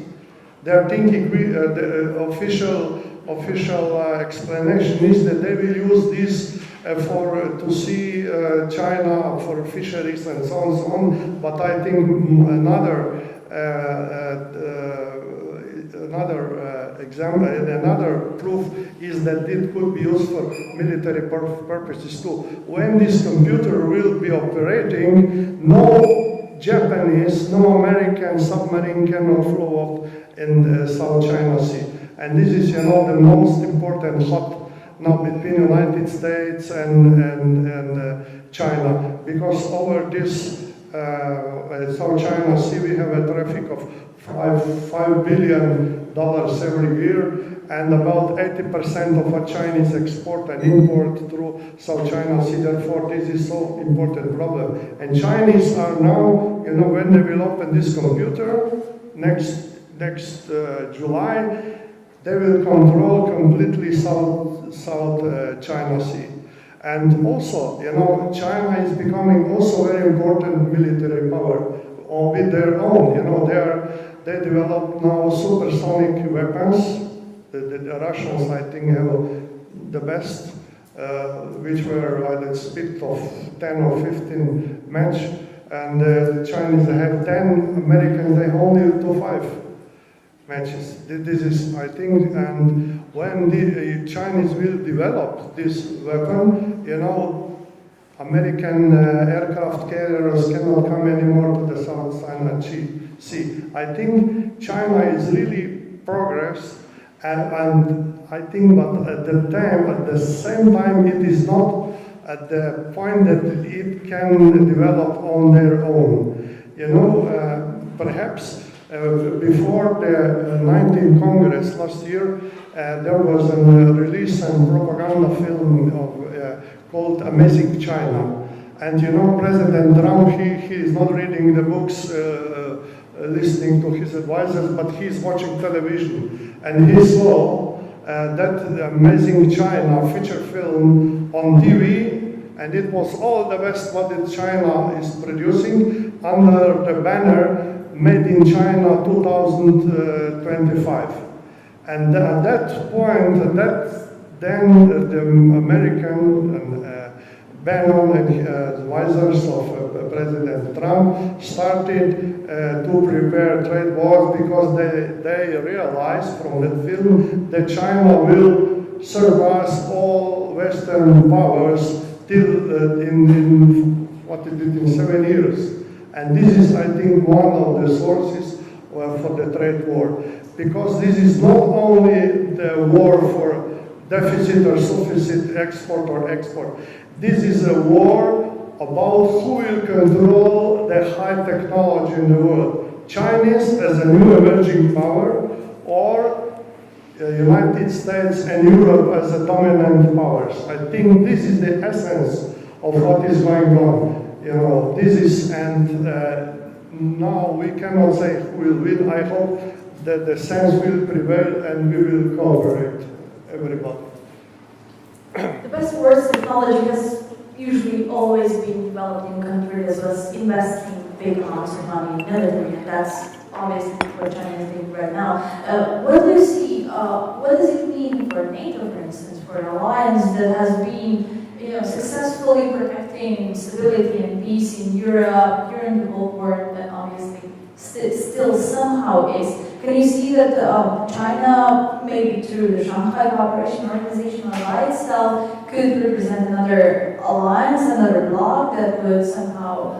They're thinking the official explanation is that they will use this to see China for fisheries and so on. But I think another proof is that it could be used for military purposes too. When this computer will be operating, no Japanese, no American submarine cannot flow up in the South China Sea. And this is, the most important hot now between United States and China, because over this South China Sea we have a traffic of $5 billion every year, and about 80% of what Chinese export and import through South China Sea. Therefore, this is so important problem. And Chinese are now, when they will open this computer next July, they will control completely South China Sea. And also, China is becoming also very important military power with their own. They develop now supersonic weapons. The Russians, I think, have the best, which were at the speed of 10 or 15 Mach. And the Chinese have 10, Americans they only do 5 matches. This is, I think, and when the Chinese will develop this weapon, American aircraft carriers cannot come anymore to the South China Sea. I think China is really progress, and I think, but at the same time, it is not at the point that it can develop on their own. Perhaps before the 19th Congress last year, there was a release and propaganda film called Amazing China. And President Trump, he is not reading the books, listening to his advisors, but he's watching television. And he saw that Amazing China feature film on TV, and it was all the best what China is producing under the banner Made in China 2025. And at that point, then the American Bannon and advisors of President Trump started to prepare trade wars, because they realized from that film that China will surpass all Western powers till in 7 years. And this is, I think, one of the sources for the trade war. Because this is not only the war for deficit or sufficit, export or export. This is a war about who will control the high technology in the world. Chinese as a new emerging power, or United States and Europe as the dominant powers. I think this is the essence of what is going on. This is, and now we cannot say who will win. I hope that the sense will prevail and we will cooperate, everybody. The best words technology has usually always been developed in countries was investing big amounts of money in military, and that's obviously what China is doing right now. What do you see? What does it mean for NATO, for instance, for an alliance that has been successfully protecting stability and peace in Europe during the Cold War, that obviously still somehow is. Can you see that China, maybe through the Shanghai Cooperation Organization or by itself, could represent another alliance, another bloc that would somehow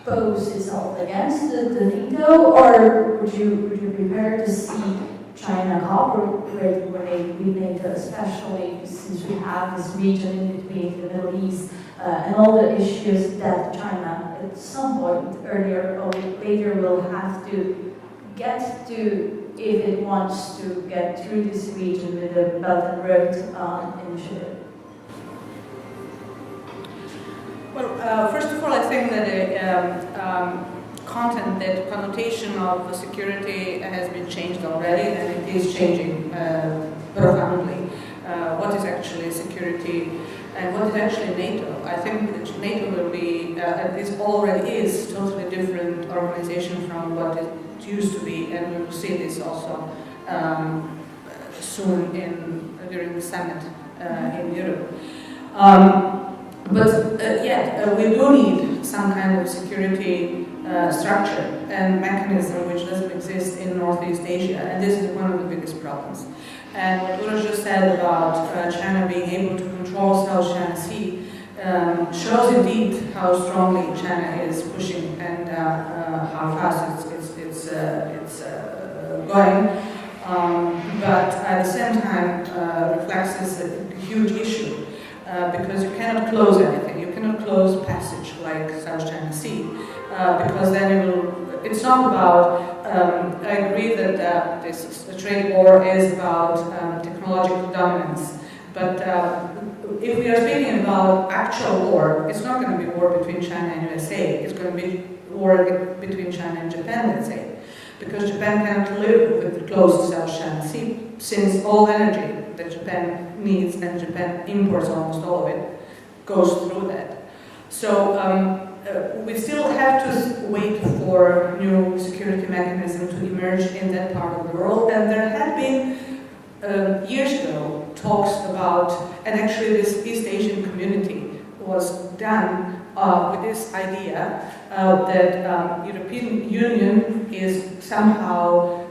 pose itself against the NATO, or would you be prepared to see China cooperate with NATO, especially since we have this region in between the Middle East and all the issues that China at some point, earlier or later, will have to get to if it wants to get through this region with the Belt and Road initiative? Well, first of all, I think that the connotation of security has been changed already, and it is changing profoundly. What is actually security and what is actually NATO? I think that NATO will be, this already is, totally different organization from what it used to be, and we will see this also soon during the summit in Europe. But yet, we do need some kind of security structure and mechanism which doesn't exist in Northeast Asia, and this is one of the biggest problems. And what Uroš just said about China being able to control South China Sea shows indeed how strongly China is pushing and how fast it's going. But at the same time, reflects this a huge issue. Because you cannot close anything. You cannot close passage like South China Sea, because then it's not about, I agree that this trade war is about technological dominance, but if we are speaking about actual war, it's not going to be war between China and USA, it's going to be war between China and Japan, let's say, because Japan cannot live with the closed South China Sea, since all energy that Japan needs, and Japan imports almost all of it, goes through that. So we still have to wait for new security mechanism to emerge in that part of the world, and there had been years ago talks about, and actually this East Asian community was done with this idea that European Union is somehow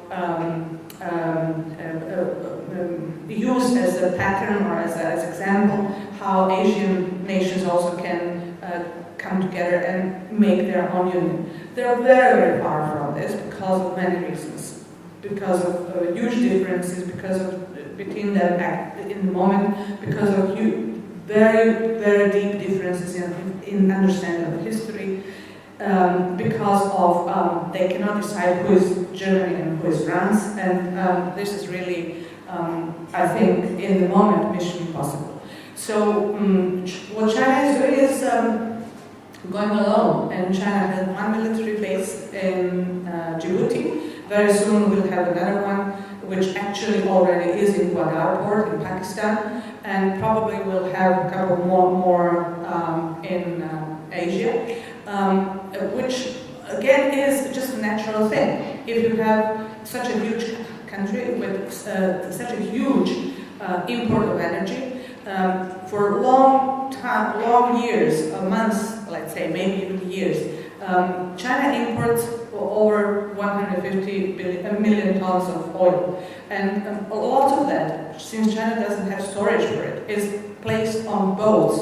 used as a pattern or as example how Asian nations also can come together and make their own union. They're very, very far from this because of many reasons, because of huge differences, because of between them in the moment, because of very, very deep differences in understanding of history, because of they cannot decide who is Germany and who is France, and this is really, I think, in the moment, mission impossible. So what China is doing is going alone, and China has one military base in Djibouti. Very soon we'll have another one, which actually already is in Gwadar port in Pakistan, and probably we'll have a couple more in Asia, which again is just a natural thing. If you have such a huge country with such a huge import of energy, for long years, months, let's say, maybe even years, China imports over 150 million tons of oil, and a lot of that, since China doesn't have storage for it, is placed on boats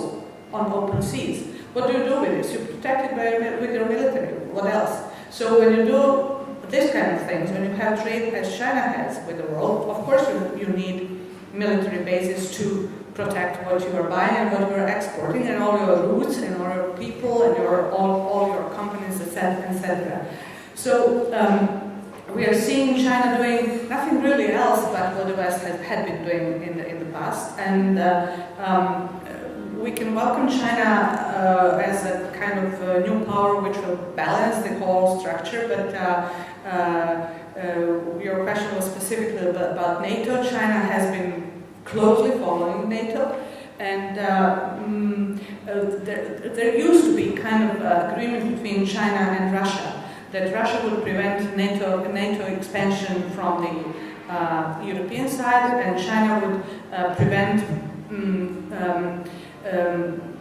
on open seas. What do you do with this? You protect it with your military. What else? So when you do this kind of things, when you have trade as China has with the world, of course you need military bases to protect what you are buying and what you are exporting, and all your routes and all your people and all your companies, etc., etc. So we are seeing China doing nothing really else but what the West had been doing in the past, and we can welcome China as a kind of new power which will balance the whole structure. But your question was specifically about NATO. China has been closely following NATO, and there used to be kind of agreement between China and Russia that Russia would prevent NATO expansion from the European side, and China would prevent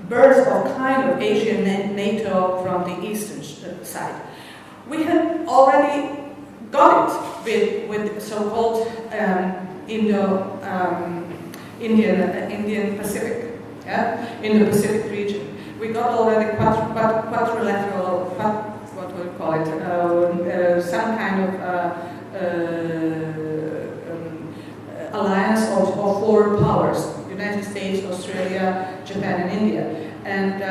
birth of kind of Asian NATO from the eastern side. We had already got it with so-called Indian Pacific, in the Pacific region. We got already quadrilateral, what do we call it, some kind of alliance of four powers: United States, Australia, Japan, and India. And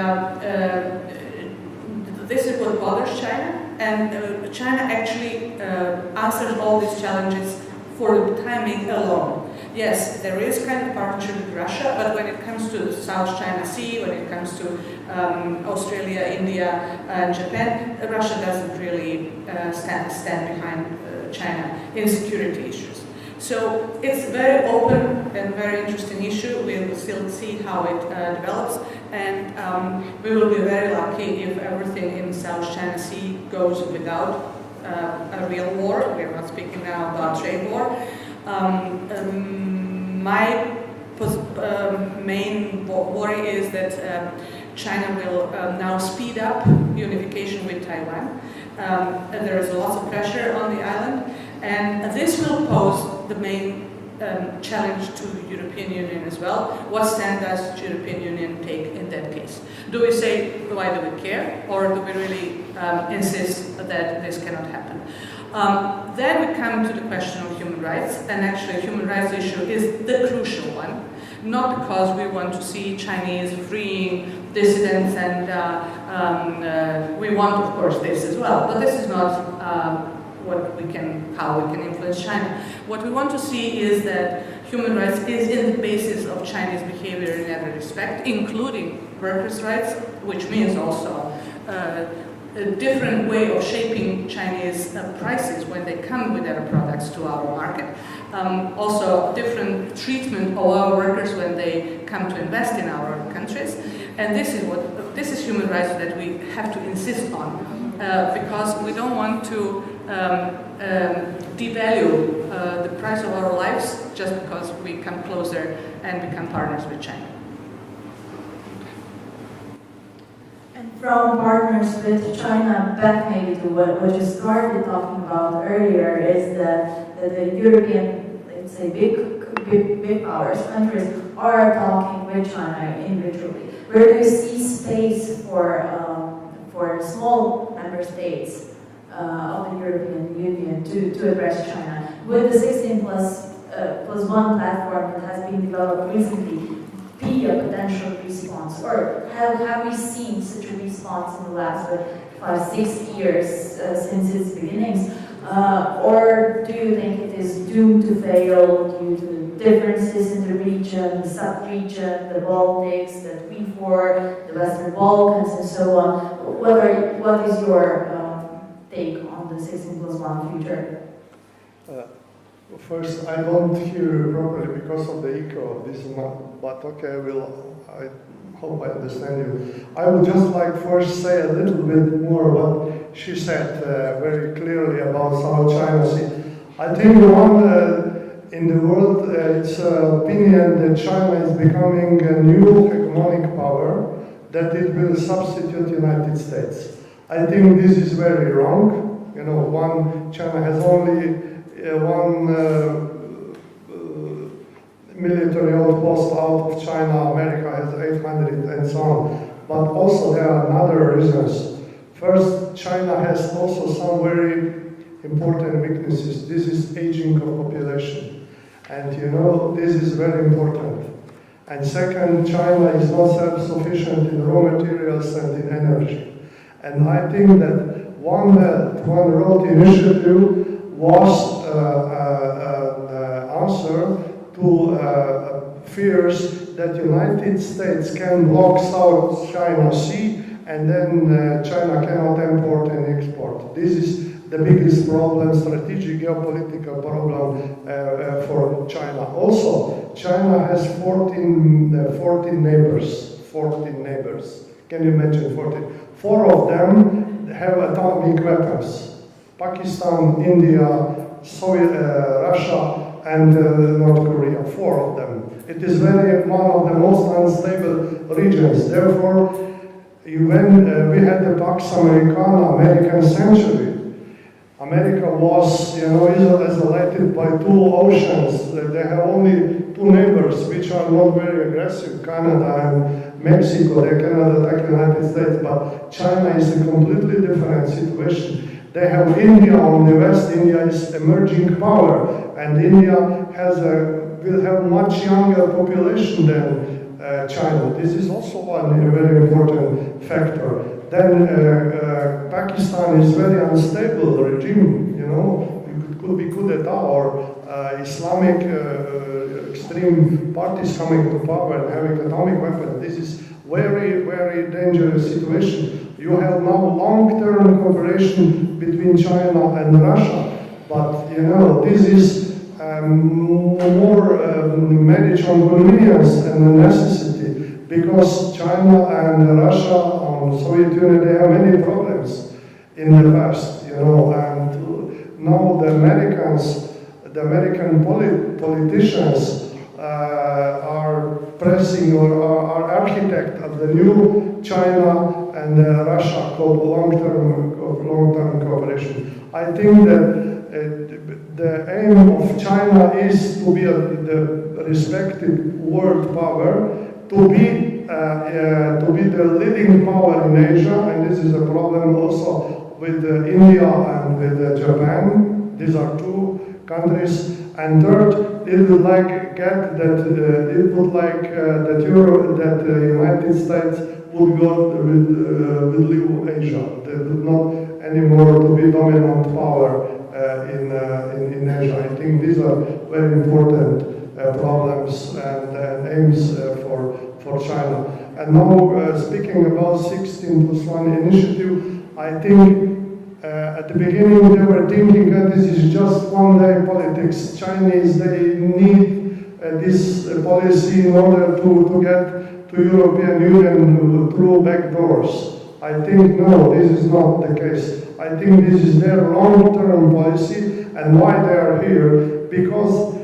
this is what bothers China. And China actually answers all these challenges for the timing alone. Yes, there is kind of partnership with Russia, but when it comes to the South China Sea, when it comes to Australia, India, and Japan, Russia doesn't really stand behind China in security issues. So it's a very open and very interesting issue. We will still see how it develops, and we will be very lucky if everything in South China Sea goes without a real war. We're not speaking now about trade war. My main worry is that China will now speed up unification with Taiwan. And there is lots of pressure on the island, and this will pose the main challenge to the European Union as well. What stand does the European Union take in that case? Do we say, why do we care, or do we really insist that this cannot happen? Then we come to the question of human rights, and actually the human rights issue is the crucial one. Not because we want to see Chinese freeing dissidents, and we want, of course, this as well, but this is not how we can influence China. What we want to see is that human rights is in the basis of Chinese behavior in every respect, including workers' rights, which means also a different way of shaping Chinese prices when they come with their products to our market. Also, different treatment of our workers when they come to invest in our countries. And this is human rights that we have to insist on, because we don't want to devalue the price of our lives just because we come closer and become partners with China. And from partners with China, back maybe to what you started talking about earlier, is that the European, let's say, big powers, countries, are talking with China individually. Where do you see space for small member states of the European Union to address China? With the 16 plus 1 platform that has been developed recently, be a potential response? Or have we seen such a response in the last 5-6 years since its beginnings? Or do you think it is doomed to fail due to differences in the region, the sub-region, the Baltics, the P4, the Western Balkans, and so on? What is your take on the 16 plus 1 future? First, I don't hear you properly because of the echo of this one, but okay, I hope I understand you. I would just like first say a little bit more what she said very clearly about South China Sea. I think in the world, it's an opinion that China is becoming a new hegemonic power, that it will substitute United States. I think this is very wrong. You know, China has only one military outpost out of China, America has 800 and so on. But also there are other reasons. First, China has also some very important weaknesses. This is aging of population. And you know, this is very important. And second, China is not self-sufficient in raw materials and in energy. And I think that one road initiative was an answer to fears that the United States can block South China Sea and then China cannot import and export. This is the biggest problem, strategic geopolitical problem for China. Also, China has 14 neighbors. 14 neighbors. Can you imagine 14? 4 of them have atomic weapons. Pakistan, India, Russia, and North Korea, 4 of them. It is one of the most unstable regions. Therefore, when we had the Pax Americana, American century, America was, isolated by 2 oceans. They have only 2 neighbors, which are not very aggressive, Canada and Mexico. They cannot attack the United States, but China is a completely different situation. They have India on the west. India is emerging power, and India will have much younger population than China. This is also one very important factor. Then Pakistan is very unstable regime, it could be coup d'etat or Islamic extreme parties coming to power and having atomic weapons. This is very, very dangerous situation. You have now long-term cooperation between China and Russia, but this is more managed on convenience and necessity, because China and Russia, Soviet Union, they have many problems in the past, and now the American politicians are pressing or are architect of the new China and Russia called long-term cooperation. I think that the aim of China is to be the respected world power, to be the leading power in Asia, and this is a problem also with India and with Japan. These are 2 countries. And third, it would like that the United States would go with leave Asia. They would not anymore to be dominant power in Asia. I think these are very important problems and aims for China. And now, speaking about 16+1 initiative, I think at the beginning they were thinking that this is just one-day politics. Chinese, they need this policy in order to get to European Union through back doors. I think no, this is not the case. I think this is their long-term policy, and why they are here, because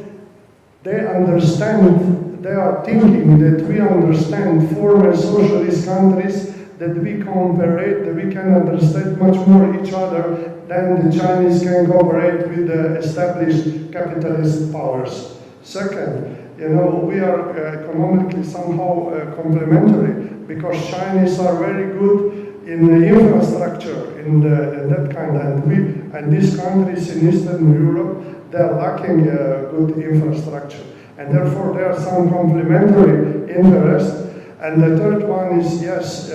they understand, they are thinking that we understand former socialist countries, that we cooperate, that we can understand much more each other than the Chinese can cooperate with the established capitalist powers. Second, we are economically somehow complementary, because Chinese are very good in the infrastructure, in that kind, and these countries in Eastern Europe, they are lacking good infrastructure, and therefore there are some complementary interests. And the third one is, yes,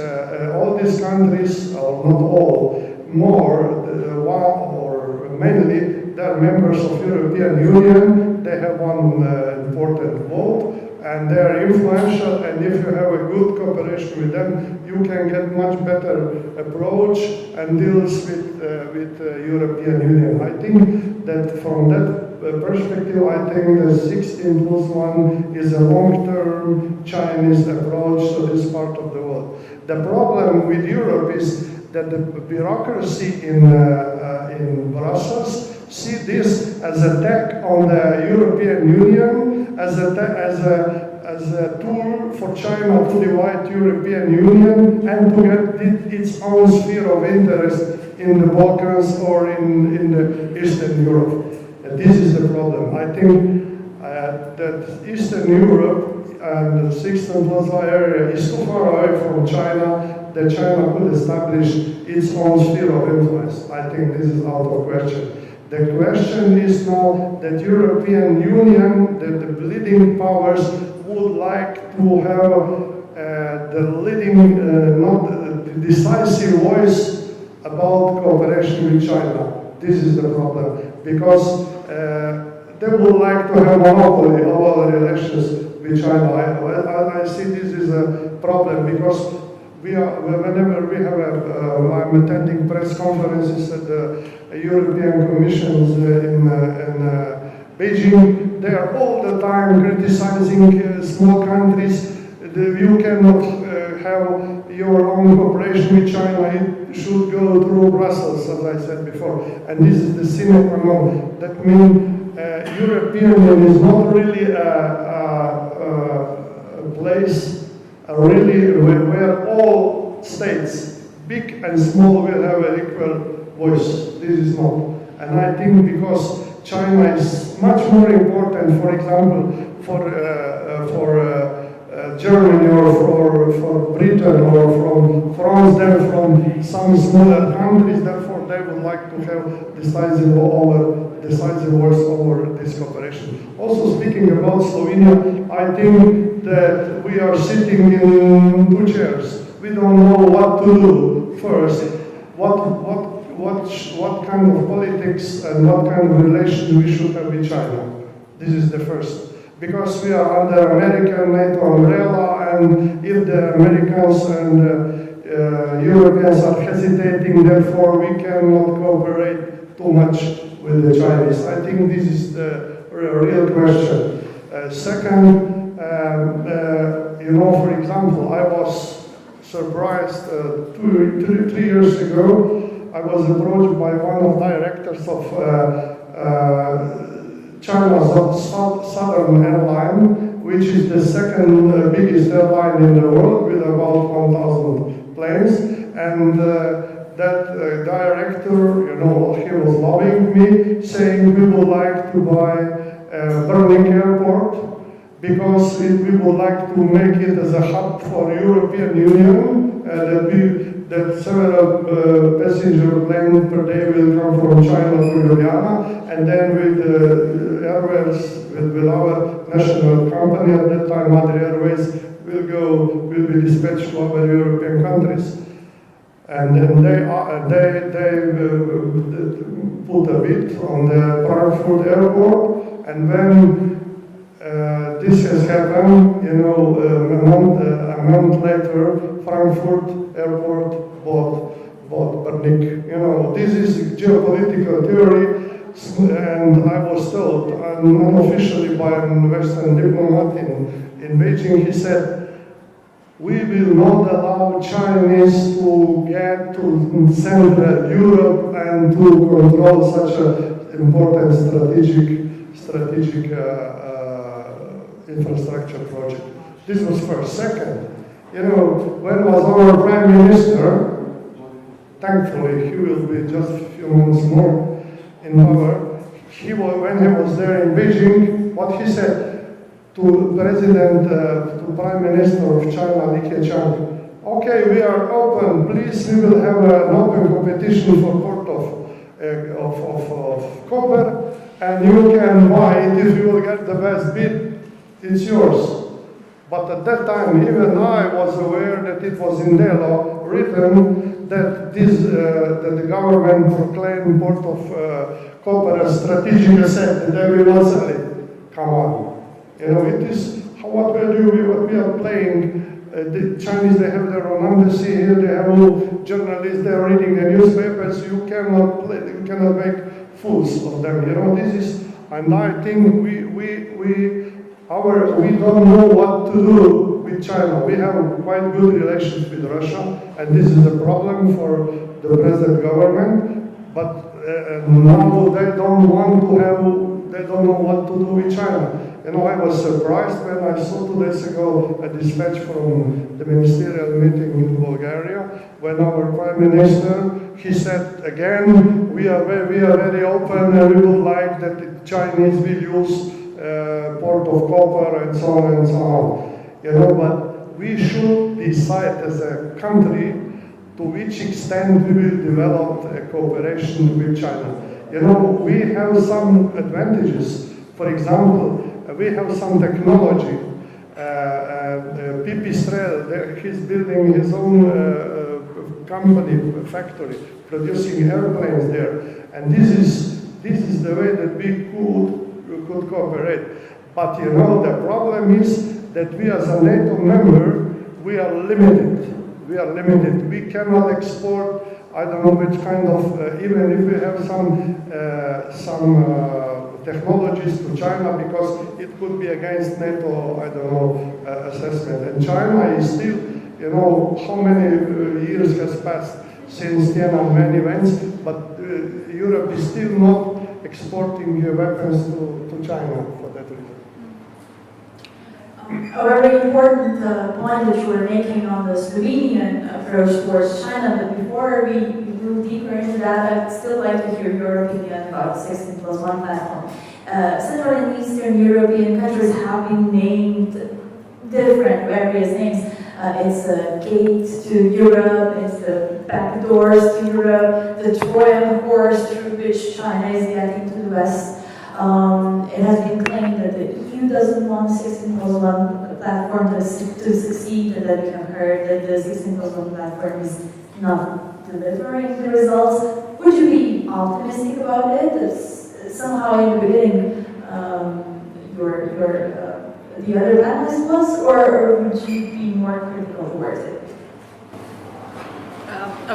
all these countries, or not all, one or mainly, they are members of European Union. They have one important vote, and they are influential, and if you have a good cooperation with them, you can get much better approach and deals with European Union. I think that from that perspective, I think the 16+1 is a long-term Chinese approach to this part of the world. The problem with Europe is that the bureaucracy in Brussels see this as an attack on the European Union, as a tool for China to divide European Union and to get its own sphere of interest in the Balkans or in the Eastern Europe. And this is the problem. I think that Eastern Europe and the 16+1 area is too far away from China that China could establish its own sphere of influence. I think this is out of question. The question is now that European Union, that the leading powers would like to have the leading, not the decisive voice about cooperation with China. This is the problem, because they would like to have monopoly of our relations with China. I see this is a problem, because whenever we have I'm attending press conferences at the European Commissions in Beijing, they are all the time criticizing small countries. You cannot have your own cooperation with China, it should go through Brussels, as I said before. And this is the sine qua non. That means European Union is not really a place really where all states, big and small, will have an equal voice. This is not. And I think because China is much more important, for example, for Germany or for Britain or from France than from some smaller countries, therefore they would like to have decisive voice over this cooperation. Also speaking about Slovenia, I think that we are sitting in two chairs. We don't know what to do first. What kind of politics and what kind of relation we should have with China. This is the first. Because we are under American NATO umbrella, and if the Americans and Europeans are hesitating, therefore we cannot cooperate too much with the Chinese. I think this is the real question. Second, for example, I was surprised 3 years ago. I was approached by one of the directors of China's Southern Airline, which is the second biggest airline in the world with about 1,000 planes. And that director, he was lobbying me, saying we would like to buy Beijing airport because we would like to make it as a hub for European Union, that several passenger planes per day will come from China to Ljubljana, and then with airways, with our national company at that time, other airways will be dispatched to other European countries. And then they put a bid on the Frankfurt airport, and when this has happened, a month later, Frankfurt airport bought Beijing. This is geopolitical theory, and I was told, unofficially by a Western diplomat in Beijing, he said, we will not allow Chinese to get to Central Europe and to control such an important strategic infrastructure project. This was first. Second, when was our Prime Minister, thankfully he will be just a few months more in power, when he was there in Beijing, what he said to Prime Minister of China, Keqiang, okay, we are open, please, we will have an open competition for port of copper, and you can buy it if you will get the best bid, it's yours. But at that time, even I was aware that it was in their law written that the government proclaimed port of copper as strategic asset, and they will not sell it. Come on. It is what we are playing. The Chinese, they have their own embassy here, they have all journalists, they are reading the newspapers, you cannot make fools of them. This is, and I think we don't know what to do with China. We have quite good relations with Russia, and this is a problem for the present government, but now they don't know what to do with China. I was surprised when I saw 2 days ago a dispatch from the ministerial meeting in Bulgaria, when our Prime Minister, he said again, we are very open and we would like that the Chinese will use port of copper and so on and so on. But we should decide as a country to which extent we will develop a cooperation with China. We have some advantages. For example, we have some technology. Pipistrel, he's building his own company, factory, producing airplanes there. And this is the way that we could cooperate. But the problem is that we as a NATO member, we are limited. We cannot export, I don't know which kind of, even if we have some technologies to China, because it could be against NATO, assessment. And China is still, you know, how many years has passed since Tiananmen events, but Europe is still not exporting weapons to China for that reason. A very important point that you were making on the Slovenian approach towards China, but before we move deeper into that, I'd still like to hear your opinion about 16+1 platform. Central and Eastern European countries have been named different, various names. It's a gate to Europe, it's the back doors to Europe, the Trojan horse through which China is getting to the West. It has been claimed that the EU doesn't want 16+1 platform to succeed, and that we have heard that the 16+1 platform is not delivering the results. Would you be optimistic about it? It's somehow in the beginning, the other panelist was, or would you be more critical towards it?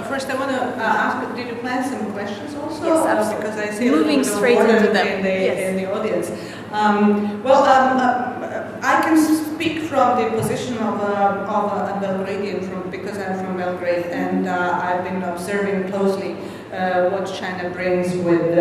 First, I want to ask, did you plan some questions also? Yes, absolutely. Because I see Moving straight into them in the audience. I can speak from the position of a Belgradian, because I'm from Belgrade, and I've been observing closely what China brings with.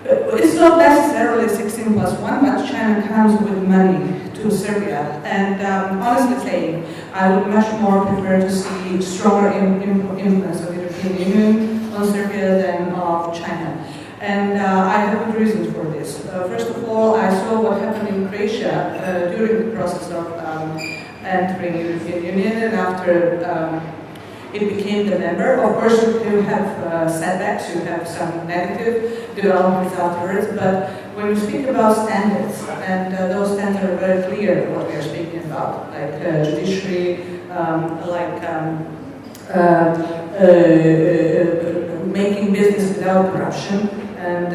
It's not necessarily 16+1, but China comes with money to Serbia. And honestly saying, I would much more prefer to see stronger influence of the European Union on Serbia than of China. And I have good reasons for this. First of all, I saw what happened in Croatia during the process of entering the European Union, and after it became the member. Of course, you have setbacks, you have some negative developments afterwards, but when you speak about standards, and those standards are very clear what we are speaking about, like judiciary, making business without corruption, and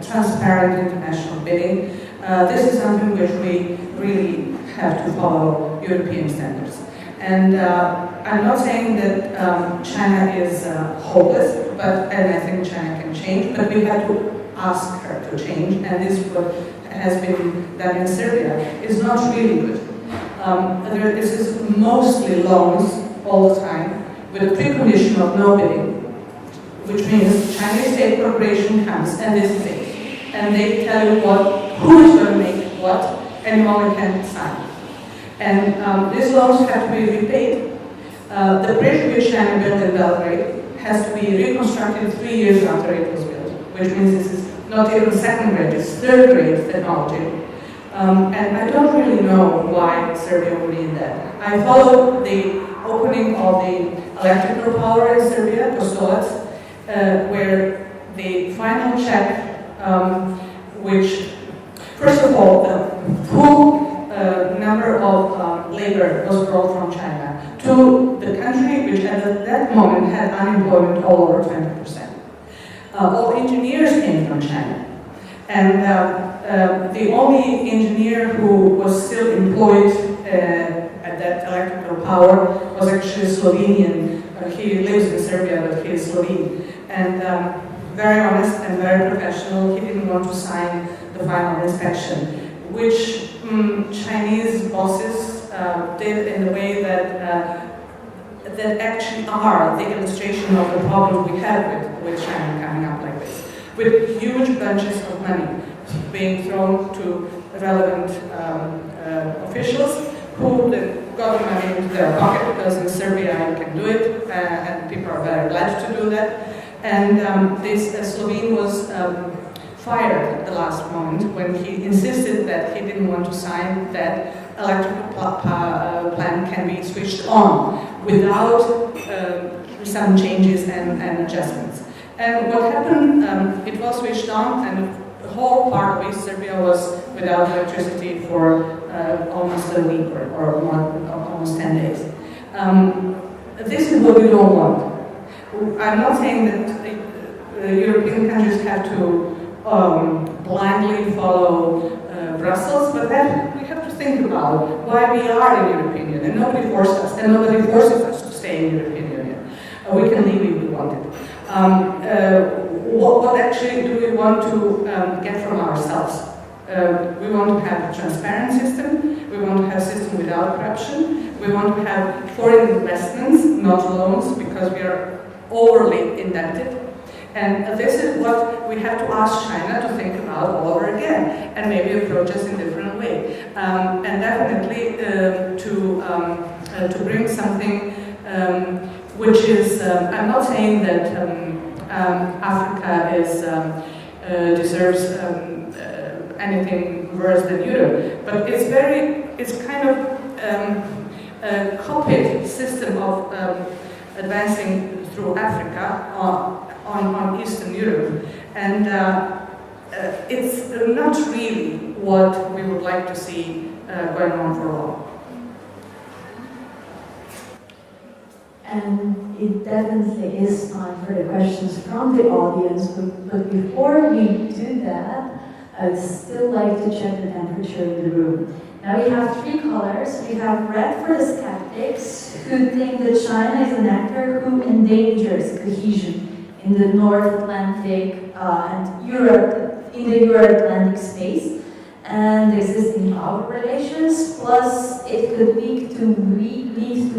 transparent international bidding. This is something which we really have to follow European standards. And I'm not saying that China is hopeless, and I think China can change, but we have to ask her to change, and this is what has been done in Serbia. It's not really good. This is mostly loans all the time, with a precondition of no bidding, which means Chinese state corporation comes, and this is it. And they tell you who is going to make what, and you only can sign. And these loans have to be repaid. The bridge which China built in Belgrade has to be reconstructed 3 years after it was built, which means this is not even second grade, it's third grade technology. And I don't really know why Serbia would need that. I followed the opening of the electrical power in Serbia, Kostolac, where the final check, which, first of all, the full number of labor was brought from China to the country, which at that moment had unemployment all over 20%. All engineers came from China, and the only engineer who was still employed at that electrical power was actually Slovenian. He lives in Serbia, but he is Slovene, and very honest and very professional. He didn't want to sign the final inspection, which Chinese bosses did in a way that actually are the illustration of the problem we have with China coming up like this, with huge bunches of money being thrown to relevant officials who got the money into their pocket, because in Serbia you can do it, and people are very glad to do that. And this Slovene was fired at the last moment when he insisted that he didn't want to sign that electrical plant can be switched on without some changes and adjustments. And what happened, it was switched on, and the whole part of East Serbia was without electricity for almost a week or almost 10 days. This is what we don't want. I'm not saying that the European countries have to blindly follow Brussels, but then we have to think about why we are in the European Union, and nobody forced us, and nobody forces us to stay in the European Union. We can leave if we want it. What actually do we want to get from ourselves? We want to have a transparent system. We want to have a system without corruption. We want to have foreign investments, not loans, because we are overly indebted. And this is what we have to ask China to think about all over again, and maybe approach us in a different way. And definitely to bring something which is, I'm not saying that Africa deserves anything worse than Europe, but it's kind of a copied system of advancing through Africa on Eastern Europe, and it's not really what we would like to see going on for long. And it definitely is time for the questions from the audience, but before we do that, I would still like to check the temperature in the room. Now we have three colors. We have red for the skeptics who think that China is an actor who endangers cohesion in the North Atlantic and Europe, in the Euro-Atlantic space and existing power relations, plus it could lead to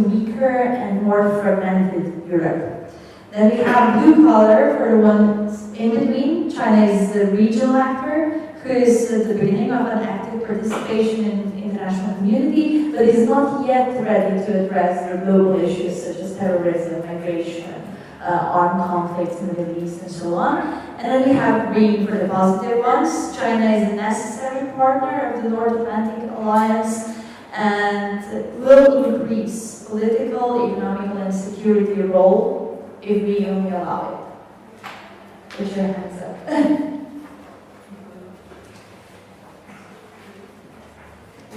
weaker and more fragmented Europe. Then we have blue color for the ones in between. China is the regional actor who is at the beginning of an active participation in the international community, but is not yet ready to address the global issues such as terrorism, migration, armed conflicts in the Middle East, and so on. And then we have green for the positive ones. China is a necessary partner of the North Atlantic Alliance and will increase political, economical, and security role if we only allow it. Put your hands up.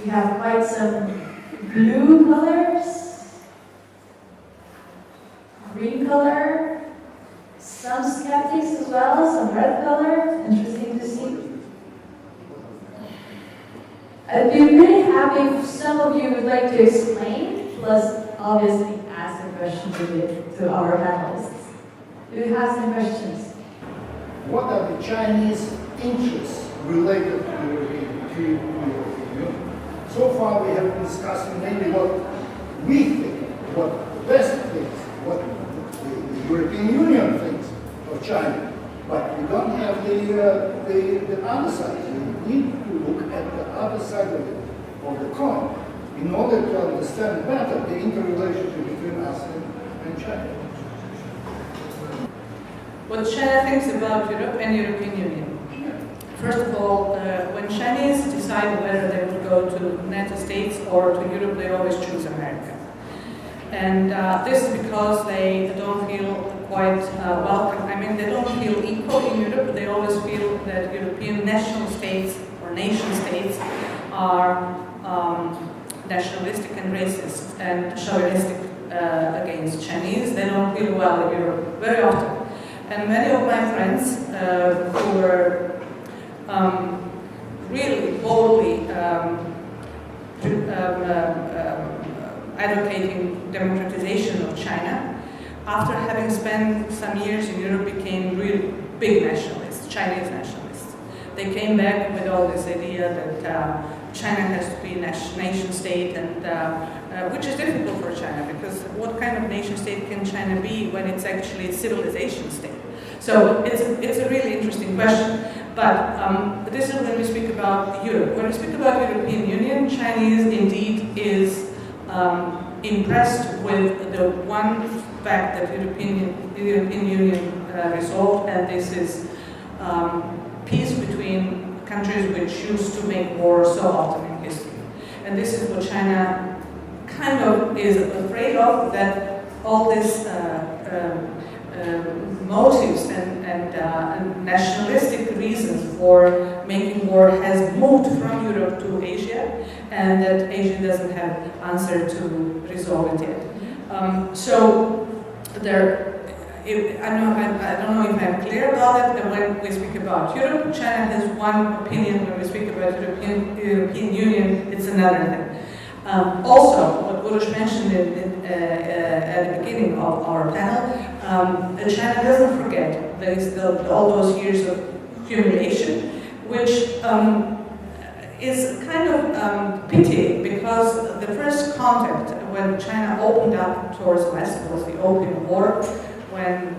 We have quite some blue colors, green color, some skeptics as well, some red color. Interesting to see. I'd be really happy if some of you would like to explain, plus obviously ask a question to our panelists. Do you have some questions? What are the Chinese interests related to the European Union? So far we have been discussing mainly what we think, what the West thinks, what the European Union thinks of China. But we don't have the other side. We need to look at the other side of the coin in order to understand better the interrelationship between us and China. What China thinks about Europe and European Union. First of all, when Chinese decide whether they will go to NATO states or to Europe, they always choose America. And this is because they don't feel quite welcome. I mean, they don't feel equal in Europe. They always feel that European national states or nation states are nationalistic and racist and chauvinistic against Chinese. They don't feel well in Europe very often. And many of my friends who were really boldly advocating democratization of China, after having spent some years in Europe, became really big nationalists, Chinese nationalists. They came back with all this idea that China has to be a nation state, and which is difficult for China, because what kind of nation state can China be when it's actually a civilization state? So it's a really interesting question. But this is when we speak about Europe. When we speak about European Union, Chinese indeed is impressed with the one fact that the European Union resolved, and this is peace between countries which used to make war so often in history. And this is what China kind of is afraid of, that all this motives and nationalistic reasons for making war has moved from Europe to Asia, and that Asia doesn't have answer to resolve it yet. So there, I don't know if I'm clear about it. And when we speak about Europe, China has one opinion. When we speak about European Union, it's another thing. Also, what Uroš mentioned at the beginning of our panel, China doesn't forget all those years of humiliation, which is kind of pity, because the first contact when China opened up towards the West was the Opium War, when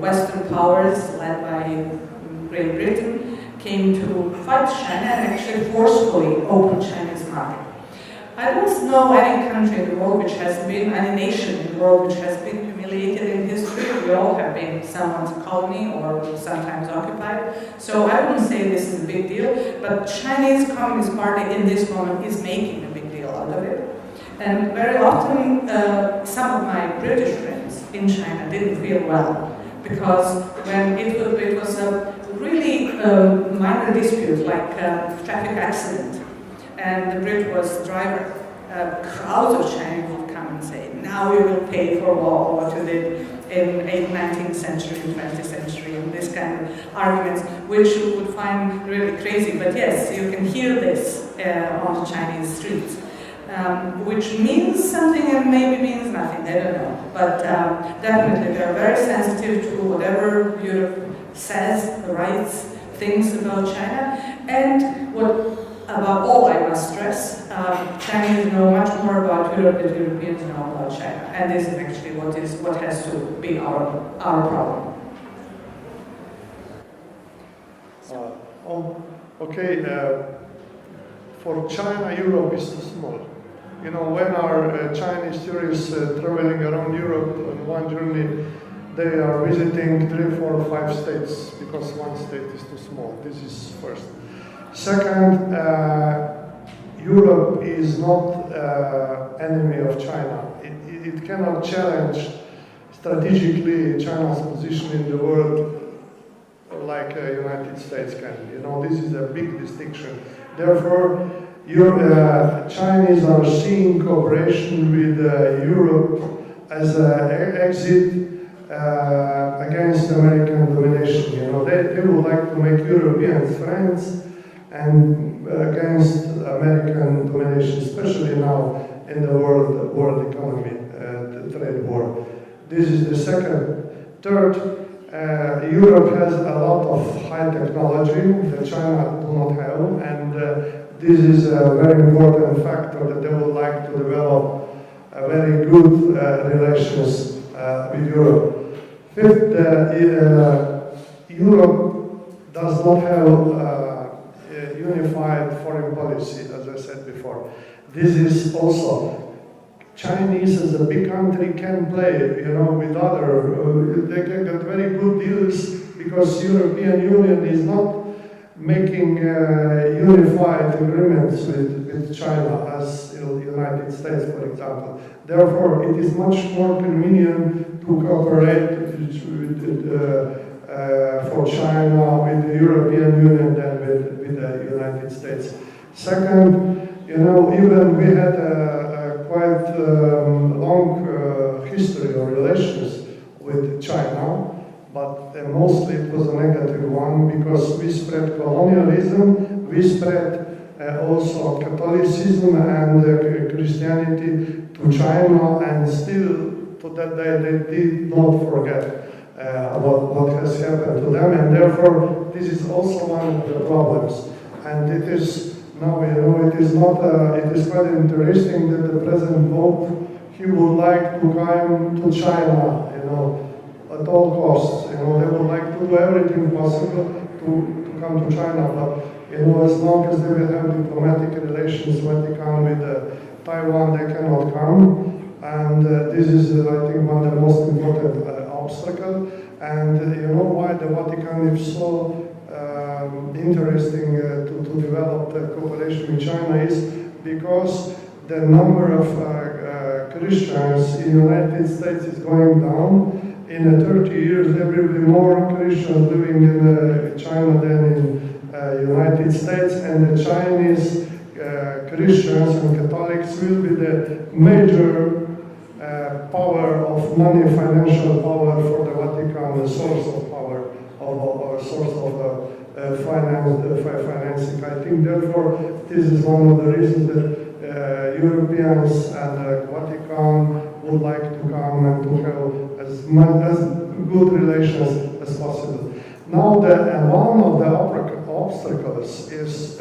Western powers, led by Great Britain, came to fight China and actually forcefully open China's market. I don't know any country in the world which has been, any nation in the world which has been humiliated in history. We all have been someone's colony or sometimes occupied. So I wouldn't say this is a big deal, but Chinese Communist Party in this moment is making a big deal out of it. And very often, some of my British friends in China didn't feel well, because when it was a really minor dispute, like a traffic accident, and the Brit was the driver, crowds of Chinese would come and say, now we will pay for what you did in 19th century, 20th century, and this kind of arguments, which you would find really crazy. But yes, you can hear this on the Chinese streets, which means something and maybe means nothing, I don't know. But definitely they're very sensitive to whatever Europe says, writes, thinks about China, and what above all, I must stress, Chinese know much more about Europe than Europeans know about China, and this is actually what has to be our problem. For China, Europe is too small. You know, when our Chinese tourists traveling around Europe on one journey, they are visiting 3, 4, 5 states, because one state is too small. This is first. Second, Europe is not enemy of China. It cannot challenge strategically China's position in the world like United States can. You know, this is a big distinction. Therefore, Chinese are seeing cooperation with Europe as an exit against American domination. You know, they would like to make Europeans friends and against American domination, especially now in the world economy, the trade war. This is the second. Third, Europe has a lot of high technology that China do not have, and this is a very important factor that they would like to develop a very good relations with Europe. Fifth, Europe does not have unified foreign policy, as I said before. This is also, Chinese as a big country can play, you know, with other, they can get very good deals because European Union is not making unified agreements with China as the United States, for example. Therefore, it is much more convenient to cooperate for China with the European Union than with the United States. Second, you know, even we had a quite long history of relations with China, but mostly it was a negative one because we spread colonialism, we spread also Catholicism and Christianity to China, and still to that day they did not forget what has happened to them, and therefore this is also one of the problems. And it is now, you know, it is not. It is quite interesting that the President Pope, he would like to come to China, you know, at all costs. You know, they would like to do everything possible to come to China, but you know, as long as they will have diplomatic relations when they come with Taiwan, they cannot come. And this is, I think, one of the most important obstacles. And you know why the Vatican is so interesting to develop the cooperation with China is because the number of Christians in the United States is going down. In 30 years, there will be more Christians living in China than in the United States, and the Chinese Christians and Catholics will be the major power of money, financial power for the Vatican, the source of power, or source of financing. I think, therefore, this is one of the reasons that Europeans and the Vatican would like to come and to have as good relations as possible. Now, one of the obstacles is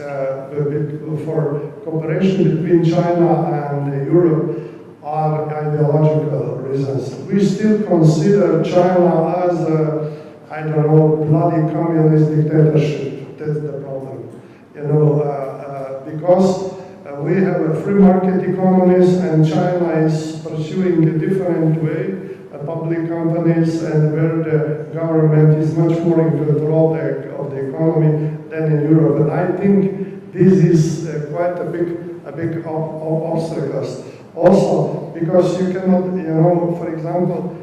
for cooperation between China and Europe are ideological reasons. We still consider China as a, I don't know, bloody communist dictatorship. That's the problem. You know, because we have a free market economies and China is pursuing a different way, public companies, and where the government is much more in control of the economy than in Europe. And I think this is quite a big obstacle. Also, because you cannot, you know, for example,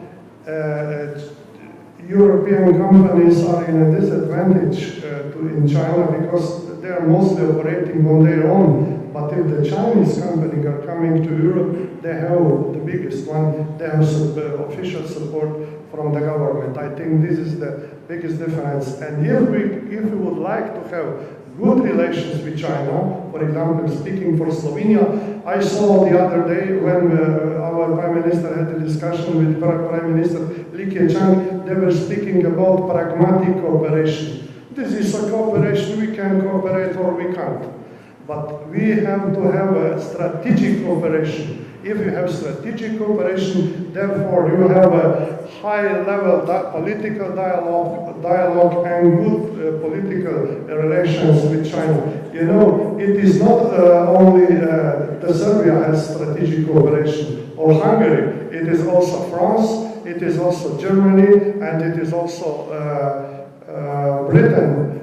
European companies are in a disadvantage in China because they are mostly operating on their own. But if the Chinese companies are coming to Europe, they have the biggest one, they have official support from the government. I think this is the biggest difference. And if we would like to have good relations with China, for example, speaking for Slovenia, I saw the other day when our Prime Minister had a discussion with Prime Minister Keqiang, they were speaking about pragmatic cooperation. This is a cooperation, we can cooperate or we can't. But we have to have a strategic cooperation. If you have strategic cooperation, therefore you have a high-level political dialogue and good political relations with China. You know, it is not only the Serbia has strategic cooperation, or Hungary. It is also France, it is also Germany, and it is also Britain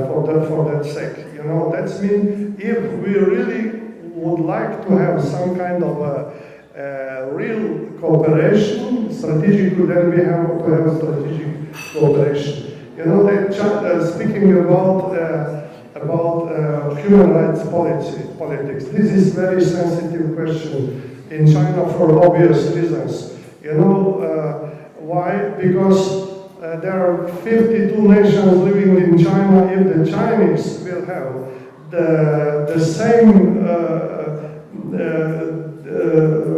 for that sake. You know, that means if we really would like to have some kind of a real cooperation, strategic, then we have to have strategic cooperation. You know, speaking about human rights politics, this is very sensitive question in China for obvious reasons. You know, why? Because there are 52 nations living in China. If the Chinese will have the same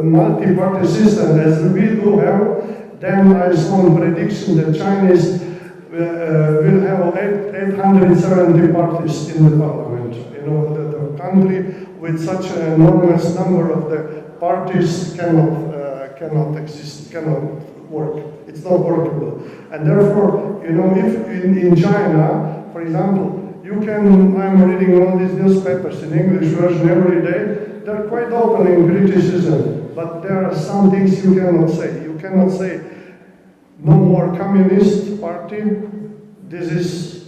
multi-party system as we do have, then I saw a prediction that Chinese will have 870 parties in the parliament. You know, the country with such an enormous number of the parties cannot exist, cannot work. It's not workable. And therefore, you know, if in China, for example, you can, I'm reading all these newspapers in English version every day, they're quite open in criticism, but there are some things you cannot say. You cannot say, no more communist party, this is,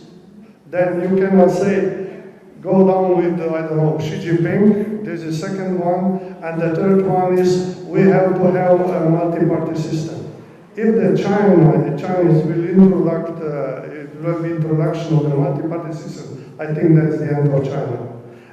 then you cannot say, go down with, I don't know, Xi Jinping, this is the second one, and the third one is, we have to have a multi-party system. If the Chinese will introduction of the multi-party system, I think that's the end of China.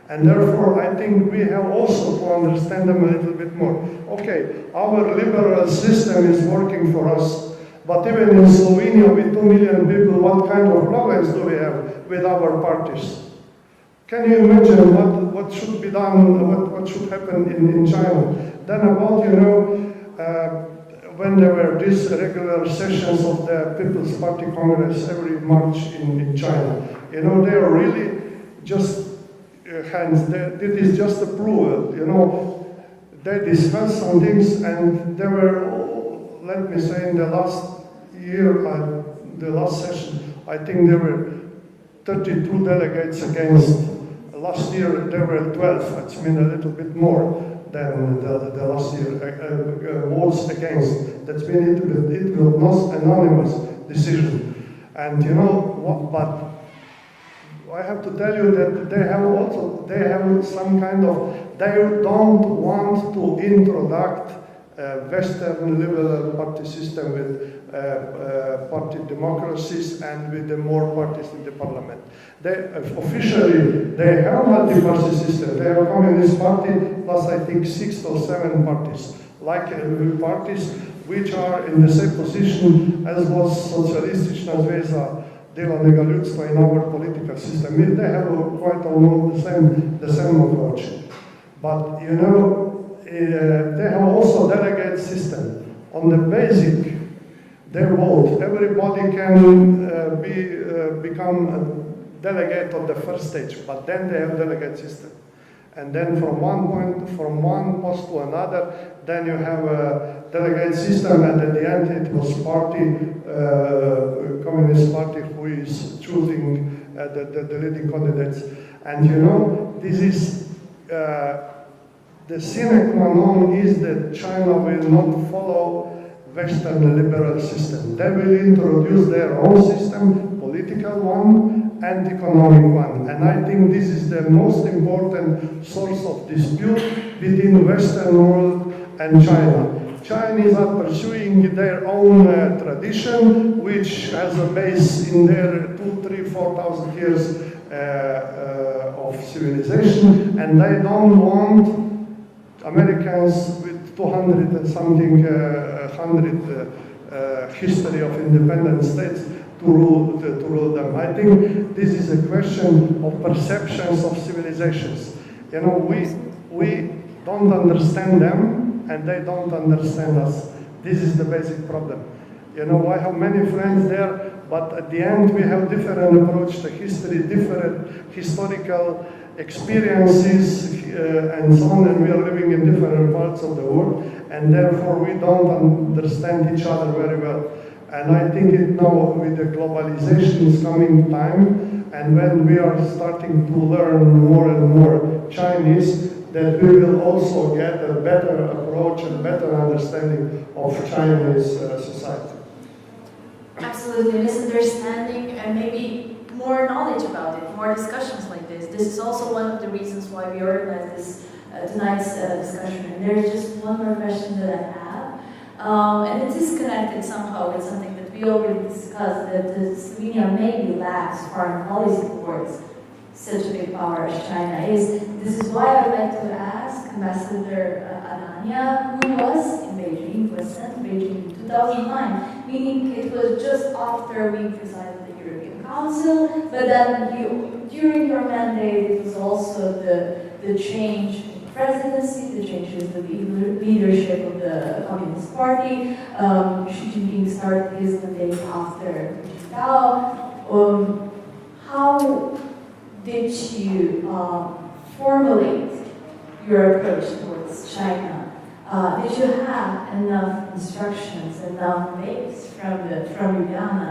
And therefore, I think we have also to understand them a little bit more. Okay, our liberal system is working for us, but even in Slovenia with 2 million people, what kind of problems do we have with our parties? Can you imagine what should be done, what should happen in China? Then about, you know, when there were these regular sessions of the People's Party Congress every March in China, you know, they are really just it is just a proof, you know, they discussed some things and there were, let me say, in the last year, the last session, I think there were 32 delegates against. Last year there were 12, which means a little bit more than the last year votes against. That's means it was not anonymous decision. And you know, but I have to tell you that they have some kind of, they don't want to introduce Western liberal party system with party democracies and with the more parties in the parliament. Officially, they have multi-party system. They have Communist Party plus I think 6 or 7 parties, like parties which are in the same position as was Socialistična zveza delovnega ljudstva in our political system. They have quite almost the same approach. But you know, they have also delegate system. On the basic, they vote. Everybody can become delegate on the first stage, but then they have delegate system. And then from one post to another, then you have a delegate system, and at the end it was Communist Party who is choosing the leading candidates. And you know, this is the sine qua non is that China will not follow Western liberal system. They will introduce their own system, political one and economic one. And I think this is the most important source of dispute between Western world and China. Chinese are pursuing their own tradition, which has a base in their 2,000, 3,000, 4,000 years of civilization, and they don't want Americans with 200 and something, 100 history of independent states to rule them. I think this is a question of perceptions of civilizations. You know, we don't understand them, and they don't understand us. This is the basic problem. You know, I have many friends there, but at the end we have different approach to history, different historical experiences, and so on, and we are living in different parts of the world, and therefore we don't understand each other very well. And I think now with the globalization is coming time, and when we are starting to learn more and more Chinese, that we will also get a better approach and better understanding of Chinese society. Absolutely, misunderstanding and maybe more knowledge about it, more discussions like this. This is also one of the reasons why we organized this tonight's discussion. And there's just one more question that I have, and it is connected somehow with something that we already discussed, that Slovenia maybe lacks foreign policy towards such a big power as China is. This is why I'd like to ask Ambassador Ananya, who was in Beijing, was sent to Beijing in 2009, meaning it was just after we presided the European Council, but then during your mandate it was also the change in presidency, the change in the leadership of the Communist Party. Xi Jinping started his mandate after Tao. How did you formulate your approach towards China? Did you have enough instructions, enough base from Ljubljana?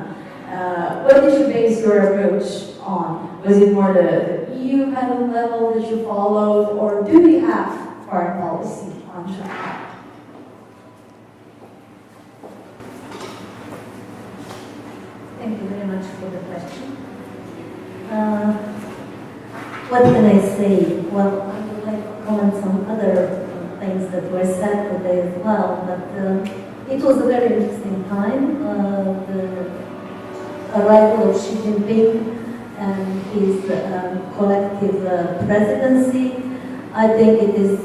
What did you base your approach on? Was it more the EU kind of level that you followed, or do you have foreign policy on China? Thank you very much for the question. What can I say? Well, I would like to comment on other things that were said today as well, but it was a very interesting time. The arrival of Xi Jinping and his collective presidency. I think it is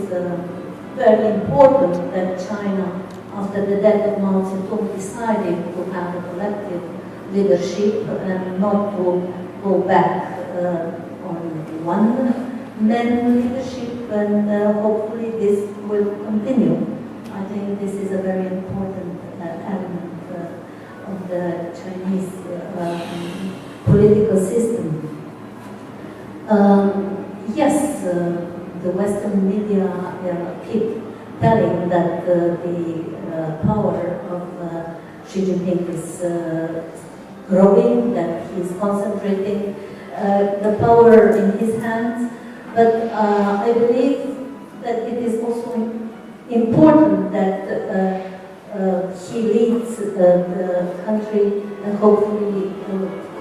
very important that China, after the death of Mao Zedong, decided to have a collective leadership and not to go back on one-man leadership, and hopefully this will continue. I think this is a very important element of the Chinese political system. Yes, the Western media keep telling that the power of Xi Jinping is growing, that he's concentrating the power in his hands, but I believe that it is also important that he leads the country and hopefully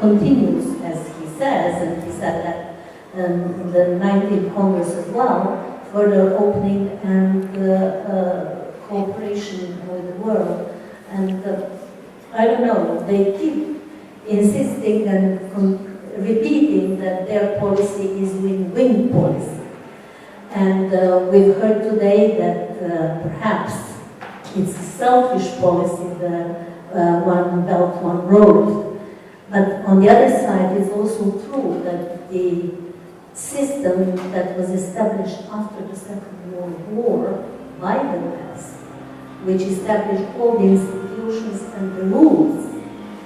continues, as he says, and he said that in the 19th Congress as well, further opening and cooperation with the world. And I don't know, they keep insisting and repeating that their policy is win-win policy. And we've heard today that perhaps it's a selfish policy, the one belt, one road. But on the other side, it's also true that the system that was established after the Second World War by the West, which established all the institutions and the rules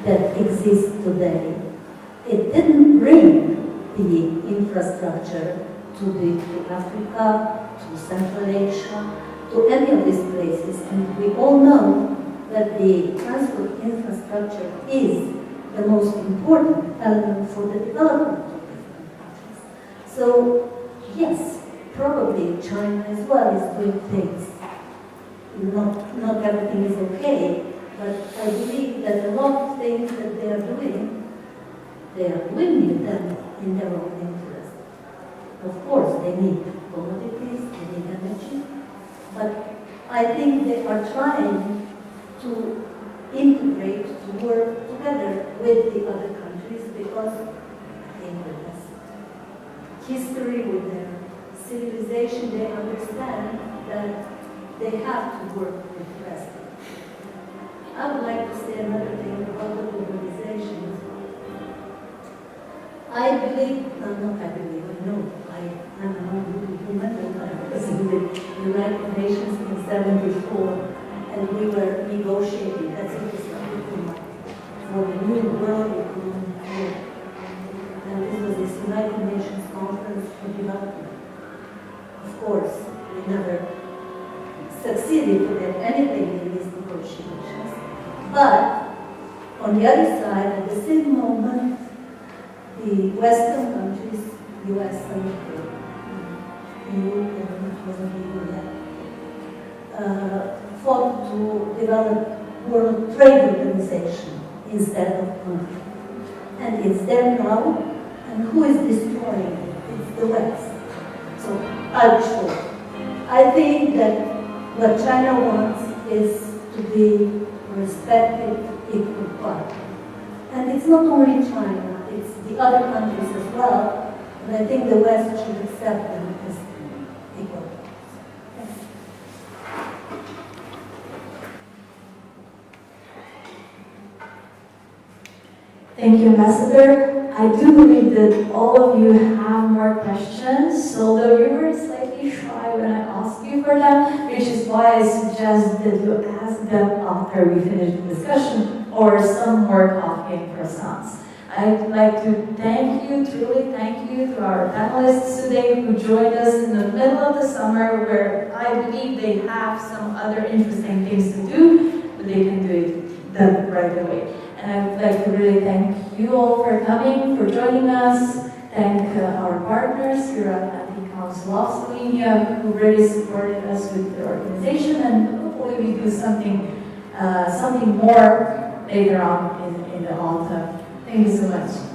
that exist today, it didn't bring the infrastructure to Africa, to Central Asia, to any of these places. And we all know that the transport infrastructure is the most important element for the development of different countries. So, yes, probably China as well is doing things. Not everything is okay, but I believe that a lot of things that they are doing with them in their own interest. Of course, they need commodities, they need energy, but I think they are trying to integrate, to work together with the other countries because I think with their history, with their civilization, they understand that they have to work with the rest. I would like to say another thing about the globalization. I believe, I know, I'm a woman and I was in the United Nations in 1974 and we were negotiating, that's it, for the new world economic order. And this was this United Nations Conference for Development. Of course, we never succeeded to get anything in these negotiations. But on the other side, at the same moment, the Western countries, US and EU, wasn't EU yet, fought to develop World Trade Organization instead of UNO. And it's there now, and who is destroying it? It's the West. So, I'll be short. I think that what China wants is to be respected equal part. And it's not only China, it's the other countries as well, and I think the West should accept them as equal parts. Thank you, Ambassador. I do believe that all of you have more questions, although you were slightly shy when I asked you for them, which is why I suggest that you ask them after we finish the discussion or some more coffee and croissants. I'd like to thank you, truly thank you to our panelists today who joined us in the middle of the summer where I believe they have some other interesting things to do, but they can do it right away. And I would like to really thank you all for coming, for joining us. Thank our partners here at the Council of Slovenia who really supported us with the organization, and hopefully we do something more later on in the autumn. Thank you so much.